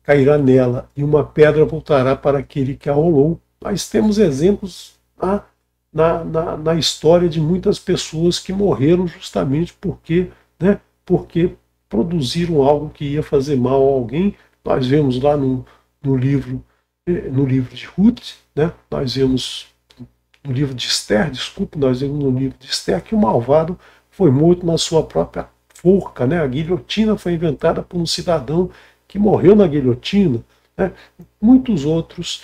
Speaker 1: cairá nela, e uma pedra voltará para aquele que a rolou. Nós temos exemplos na história de muitas pessoas que morreram justamente porque produziram algo que ia fazer mal a alguém. Nós vemos lá no livro de Ruth, né? Nós vemos no livro de Esther, nós vemos no livro de Esther que o malvado foi morto na sua própria forca, né? A guilhotina foi inventada por um cidadão que morreu na guilhotina. Né? Muitos outros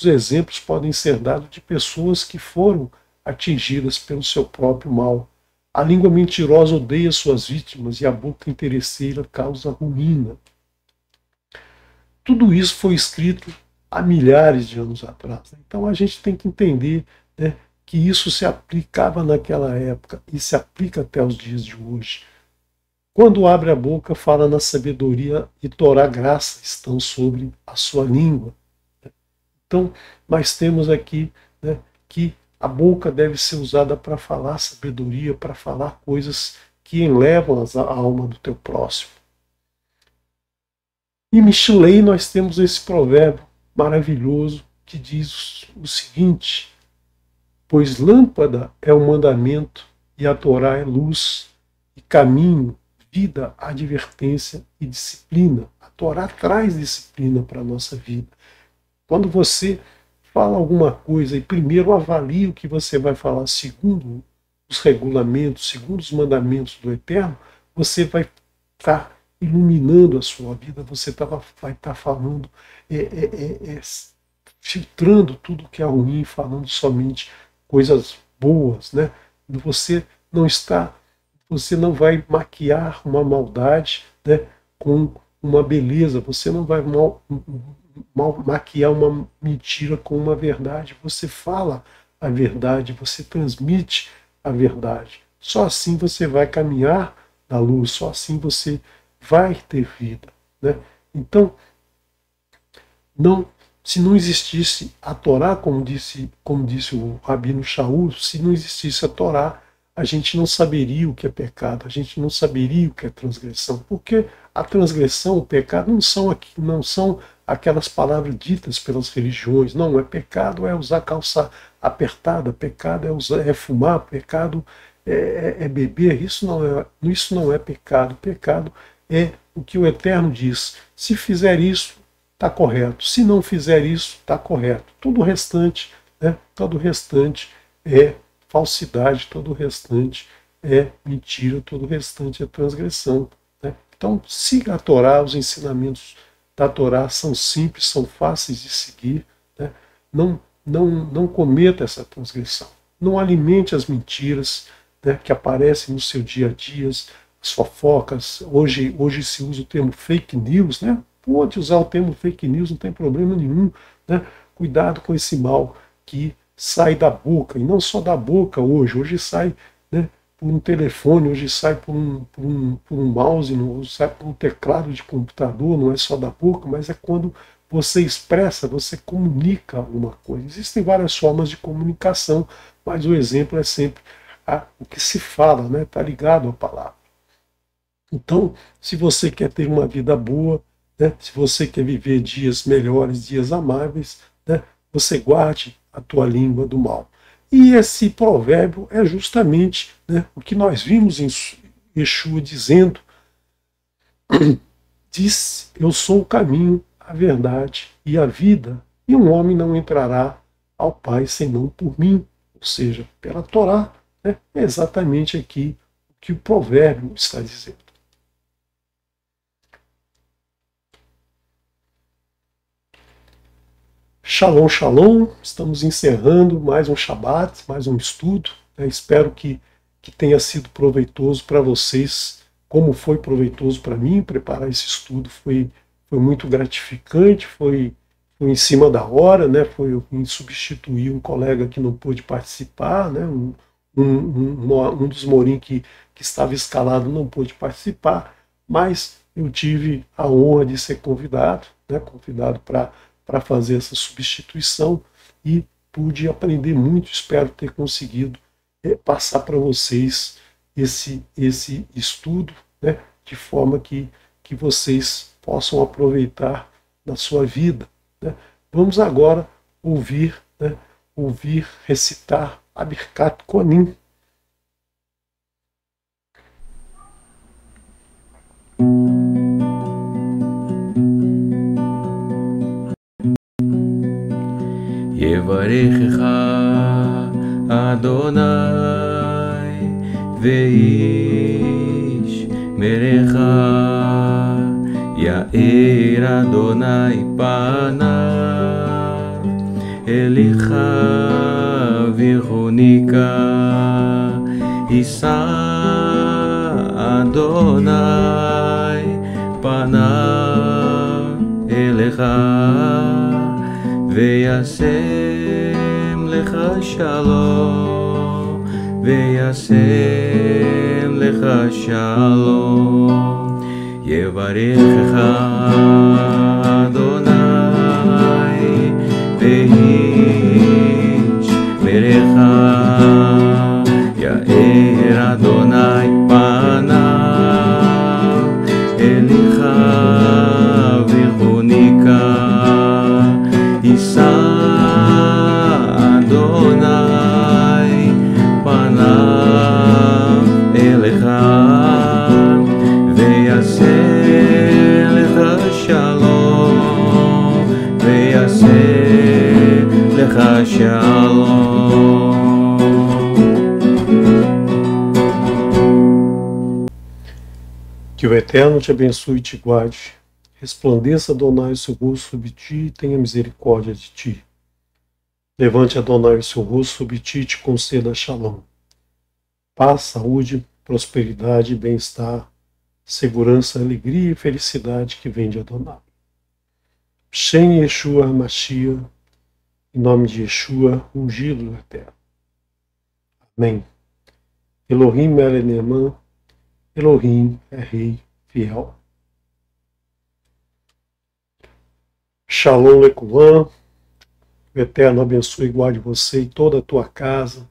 Speaker 1: exemplos podem ser dados de pessoas que foram atingidas pelo seu próprio mal. A língua mentirosa odeia suas vítimas e a boca interesseira causa ruína. Tudo isso foi escrito há milhares de anos atrás. Então a gente tem que entender, né, que isso se aplicava naquela época e se aplica até os dias de hoje. Quando abre a boca, fala na sabedoria e Torá graça estão sobre a sua língua. Então, nós temos aqui, né, que a boca deve ser usada para falar sabedoria, para falar coisas que elevam a alma do teu próximo. Em Mishlei nós temos esse provérbio maravilhoso que diz o seguinte: pois lâmpada é o mandamento e a Torá é luz e caminho, vida, advertência e disciplina. A Torá traz disciplina para a nossa vida. Quando você fala alguma coisa e primeiro avalie o que você vai falar segundo os regulamentos, segundo os mandamentos do Eterno, você vai estar iluminando a sua vida, você vai estar falando, filtrando tudo que é ruim, falando somente coisas boas, né? Você não está, você não vai maquiar uma maldade, né, com uma beleza, você não vai maquiar uma mentira com uma verdade, você fala a verdade, você transmite a verdade. Só assim você vai caminhar na luz, só assim você vai ter vida, né? Então, não, se não existisse a Torá, como disse o Rabino Shaul, se não existisse a Torá, a gente não saberia o que é pecado, a gente não saberia o que é transgressão, porque a transgressão, o pecado não são aquelas palavras ditas pelas religiões, não, é pecado é usar calça apertada, pecado é fumar, pecado é beber, isso não é pecado, pecado é o que o Eterno diz, se fizer isso, está correto. Se não fizer isso, está correto. Todo o restante, né? Todo o restante é falsidade, todo o restante é mentira, todo o restante é transgressão. Né? Então, siga a Torá, os ensinamentos da Torá são simples, são fáceis de seguir. Né? Não cometa essa transgressão. Não alimente as mentiras, né, que aparecem no seu dia a dia, as fofocas. Hoje se usa o termo fake news, né? Pode usar o termo fake news, não tem problema nenhum. Né? Cuidado com esse mal que sai da boca, e não só da boca hoje sai, né, por um telefone, hoje sai por um mouse, sai por um teclado de computador, não é só da boca, mas é quando você expressa, você comunica alguma coisa. Existem várias formas de comunicação, mas o exemplo é sempre o que se fala, né? Está ligado à palavra. Então, se você quer ter uma vida boa, né, se você quer viver dias melhores, dias amáveis, né, você guarde a tua língua do mal. E esse provérbio é justamente, né, o que nós vimos em Yeshua dizendo, diz, eu sou o caminho, a verdade e a vida, e um homem não entrará ao Pai senão por mim, ou seja, pela Torá. Né, é exatamente aqui o que o provérbio está dizendo. Shalom, shalom. Estamos encerrando mais um Shabat, mais um estudo. Espero que tenha sido proveitoso para vocês, como foi proveitoso para mim. Preparar esse estudo foi muito gratificante, foi em cima da hora, né? Foi em substituir um colega que não pôde participar, né? Um dos Morim que estava escalado não pôde participar, mas eu tive a honra de ser convidado, né? Convidado para fazer essa substituição e pude aprender muito. Espero ter conseguido passar para vocês esse estudo, né, de forma que vocês possam aproveitar na sua vida. Né. Vamos agora ouvir recitar a Birkat Kohanim.
Speaker 2: יברכך אדוני ואיש מרך יאיר אדוני פניו אליך ויחוניקה יישא אדוני פניו אליך וישם לך שלום, וישם לך שלום, יברכך אדוני ואיש מרך יאיר אדוני פניו אליך ויחוניקה יישא אדוני פניו אליך ויעשה לך שלום ויעשה לך
Speaker 1: Que o Eterno te abençoe e te guarde. Resplandeça, Adonai, o seu rosto sobre ti e tenha misericórdia de ti. Levante, Adonai, o seu rosto sobre ti e te conceda shalom. Paz, saúde, prosperidade, bem-estar, segurança, alegria e felicidade que vem de Adonai. Shem Yeshua HaMashiach, em nome de Yeshua, ungido do Eterno. Amém. Elohim Meleneman, Elohim é Rei fiel. Shalom Lekulam, o Eterno abençoe e guarde você e toda a tua casa.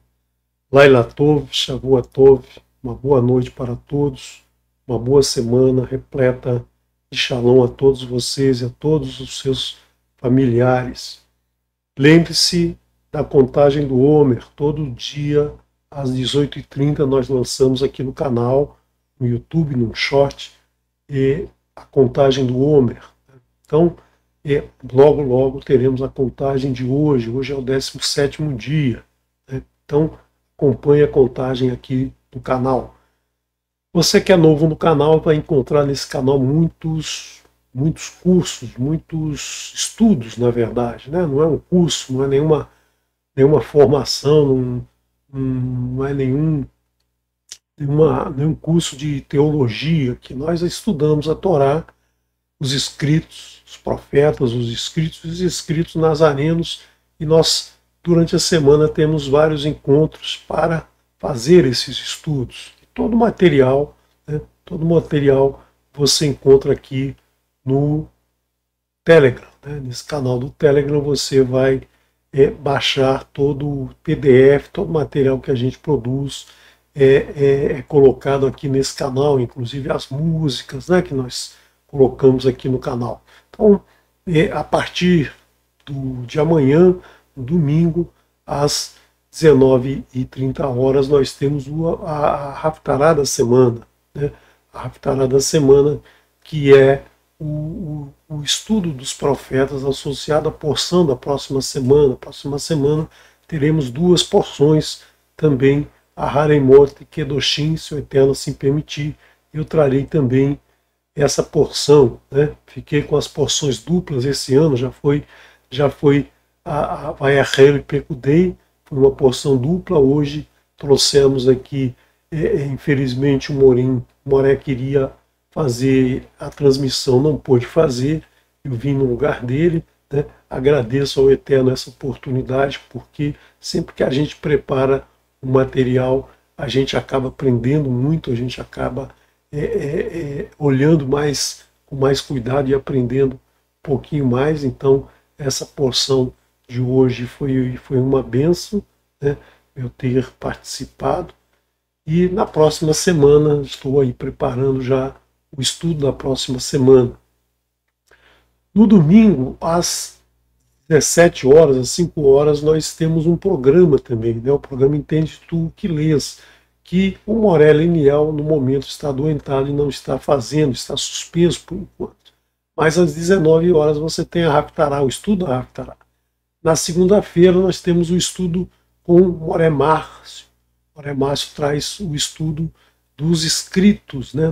Speaker 1: Laila Tov, Shavua Tov, uma boa noite para todos, uma boa semana repleta de shalom a todos vocês e a todos os seus familiares. Lembre-se da contagem do Homer, todo dia às 18h30 nós lançamos aqui no canal, no YouTube, num short, a contagem do Homer. Então, logo teremos a contagem de hoje. Hoje é o 17º dia. Então, acompanhe a contagem aqui no canal. Você que é novo no canal vai encontrar nesse canal muitos cursos, muitos estudos, na verdade. Né? Não é um curso, não é nenhuma formação, não é nenhum curso de teologia, que nós estudamos a Torá, os escritos, os profetas, os escritos nazarenos, e nós, durante a semana, temos vários encontros para fazer esses estudos. E todo material você encontra aqui no Telegram. Né? Nesse canal do Telegram você vai baixar todo o PDF, todo o material que a gente produz é colocado aqui nesse canal, inclusive as músicas, né, que nós colocamos aqui no canal. Então, a partir de amanhã, no domingo, às 19h30, nós temos a Haftará da semana. Né? A Haftará da semana, que é o estudo dos profetas associado à porção da próxima semana. Próxima semana teremos 2 porções também, a Haremot e Kedoshim, se o Eterno assim permitir. Eu trarei também essa porção. Né? Fiquei com as porções duplas esse ano, já foi a Vayachel e Pekudei, foi uma porção dupla. Hoje trouxemos aqui, infelizmente, o Moré queria fazer a transmissão, não pôde fazer, eu vim no lugar dele. Né? Agradeço ao Eterno essa oportunidade, porque sempre que a gente prepara o material, a gente acaba aprendendo muito, a gente acaba olhando com mais cuidado e aprendendo um pouquinho mais. Então, essa porção de hoje foi uma bênção, né? Eu ter participado. E na próxima semana, estou aí preparando já o estudo da próxima semana. No domingo, às 17h, às 5h, nós temos um programa também, né? O programa Entende Tu Que Lês, que o Moré Leniel, no momento, está adoentado e não está fazendo, está suspenso por enquanto. Mas às 19h você tem a Haftará, o estudo da Haftará. Na segunda-feira nós temos o estudo com o Moré Márcio. O Moré Márcio traz o estudo dos escritos, né,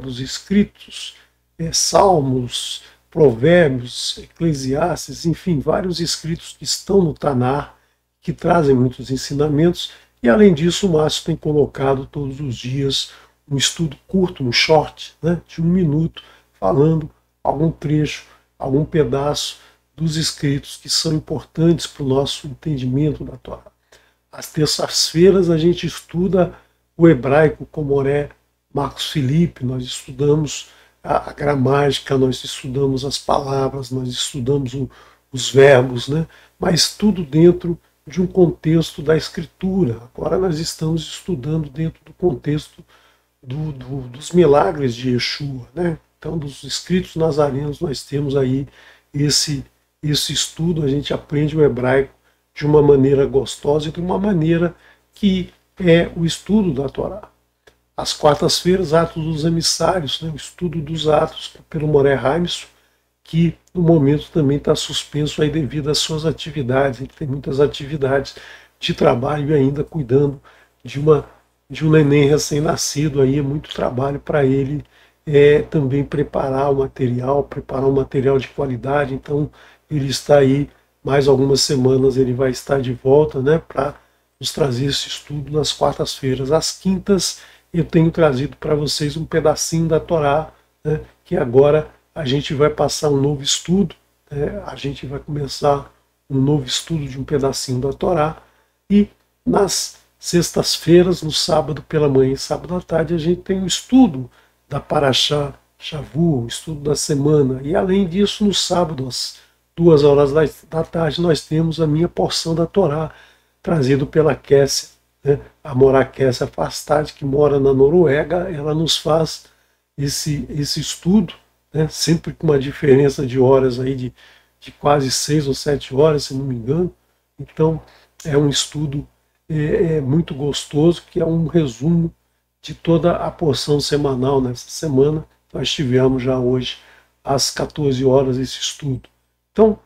Speaker 1: Salmos, Provérbios, Eclesiastes, enfim, vários escritos que estão no Tanar, que trazem muitos ensinamentos. E além disso, o Márcio tem colocado todos os dias um estudo curto, um short, né, de 1 minuto, falando algum trecho, algum pedaço dos escritos que são importantes para o nosso entendimento da Torá. Às terças-feiras a gente estuda o hebraico com Moré Marcos Felipe, nós estudamos a gramática, nós estudamos as palavras, nós estudamos os verbos, né? Mas tudo dentro de um contexto da escritura. Agora nós estamos estudando dentro do contexto dos milagres de Yeshua, né? Então, dos escritos nazarenos, nós temos aí esse estudo. A gente aprende o hebraico de uma maneira gostosa e de uma maneira que é o estudo da Torá. Às quartas-feiras, Atos dos Emissários, né? O estudo dos Atos pelo Moré Haimson, que no momento também está suspenso aí devido às suas atividades. Ele tem muitas atividades de trabalho ainda, cuidando de um neném recém-nascido, aí é muito trabalho para ele é também preparar um material de qualidade. Então ele está aí, mais algumas semanas ele vai estar de volta, né, para nos trazer esse estudo nas quartas-feiras. Às quintas eu tenho trazido para vocês um pedacinho da Torá, né, que agora a gente vai passar um novo estudo, né, a gente vai começar um novo estudo de um pedacinho da Torá, e nas sextas-feiras, no sábado pela manhã e sábado à tarde, a gente tem um estudo da Parashá Shavu, o estudo da semana. E além disso, no sábado, às 2 horas da tarde, nós temos a minha porção da Torá, trazido pela Kessia, né? A Morá Kessia Fastad, que mora na Noruega. Ela nos faz esse estudo, né? Sempre com uma diferença de horas aí de quase 6 ou 7 horas, se não me engano. Então, é um estudo muito gostoso, que é um resumo de toda a porção semanal nessa semana. Nós tivemos já hoje, às 14 horas, esse estudo. Então,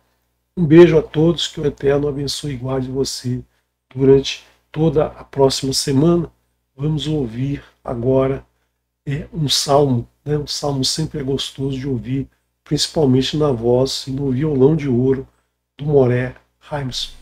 Speaker 1: um beijo a todos, que o Eterno abençoe e guarde você durante toda a próxima semana. Vamos ouvir agora um salmo, né? Um salmo sempre é gostoso de ouvir, principalmente na voz e no violão de ouro do Moré Raims.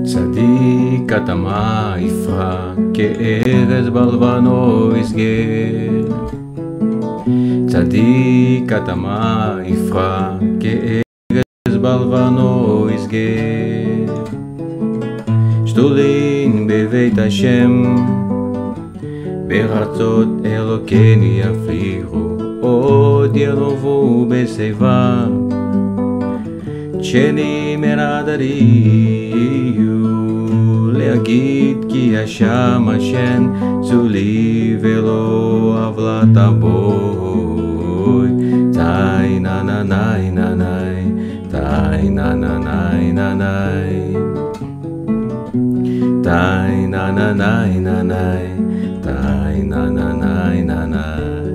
Speaker 2: צדיק התמה יפרח כארז בלבנו יסגר. צדיק התמה יפרח כארז בלבנו יסגר. שתולין בבית השם, בארצות אלוקיני יפריחו, עוד ינובו בשיבה. שנים הרדריו להגיד כי השם השן צולי ולא עוולת הבוי. תאי נה נה נאי נה נאי, תאי נה נה נאי נה נאי, תאי נה נה נאי נה נאי, תאי נה נה נאי נה נאי.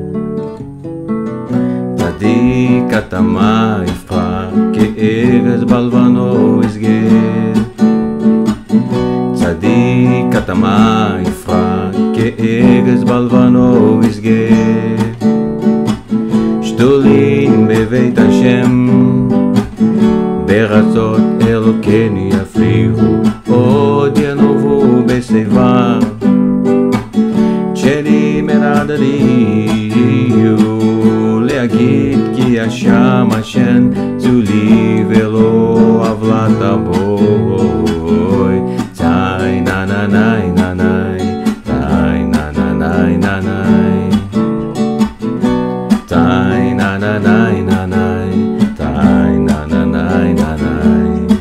Speaker 2: צדיק התמה יפרח כארז בלבנו יסגר. צדיק התמה יפרח כארז בלבנו יסגר. שתולין בבית השם, בארצות אלוקיני יפריחו, עוד ינובו בשיבה. שנים הרדריו להגיד כי השם השן צולי ולא עוולת הבוי. תאי נה נה נאי נה נאי, תאי נה נה נאי נה נאי, תאי נה נה נאי נה נאי, תאי נה נה נאי נה נאי,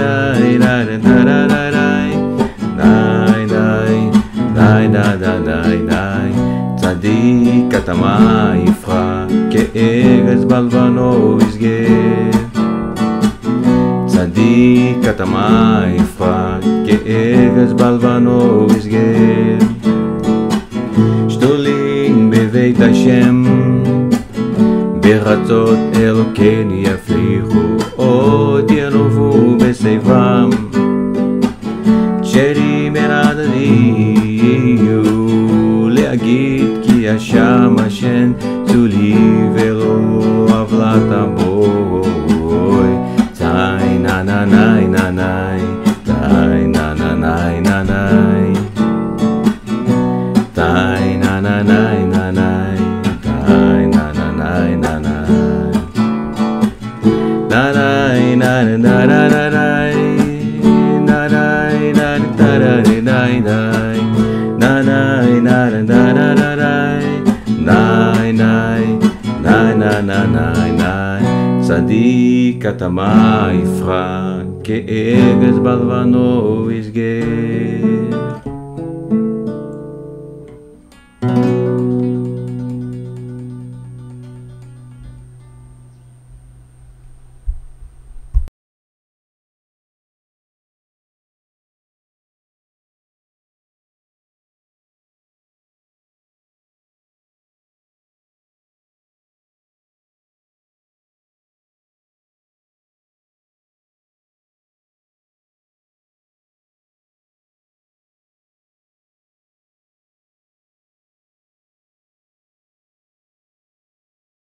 Speaker 2: תאי נה נה נה נה נאי, תאי נה נה נה נה. צדיק התמה יפרח כארז בלבנו יסגר. צדיק התמה יפרח כארז בלבנו יסגר. שתולין בבית השם, בארצות אלוקיני יפריחו, עוד ינובו בשיבם. שרים הרדריו להגיד כי השם השן צולי ולא עוולת הבוי. תאי נה נה נאי נה נאי, תאי נה נה נאי נה נאי, תאי נה נה נאי נה נאי, תאי נה נה נאי נה נאי, נה נאי נה נה נה נה נאי, נה נאי נה נה נה נאי נאי, na na na na na na na na na na. צדיק התמה יפרח כארז בלבנו יסגר.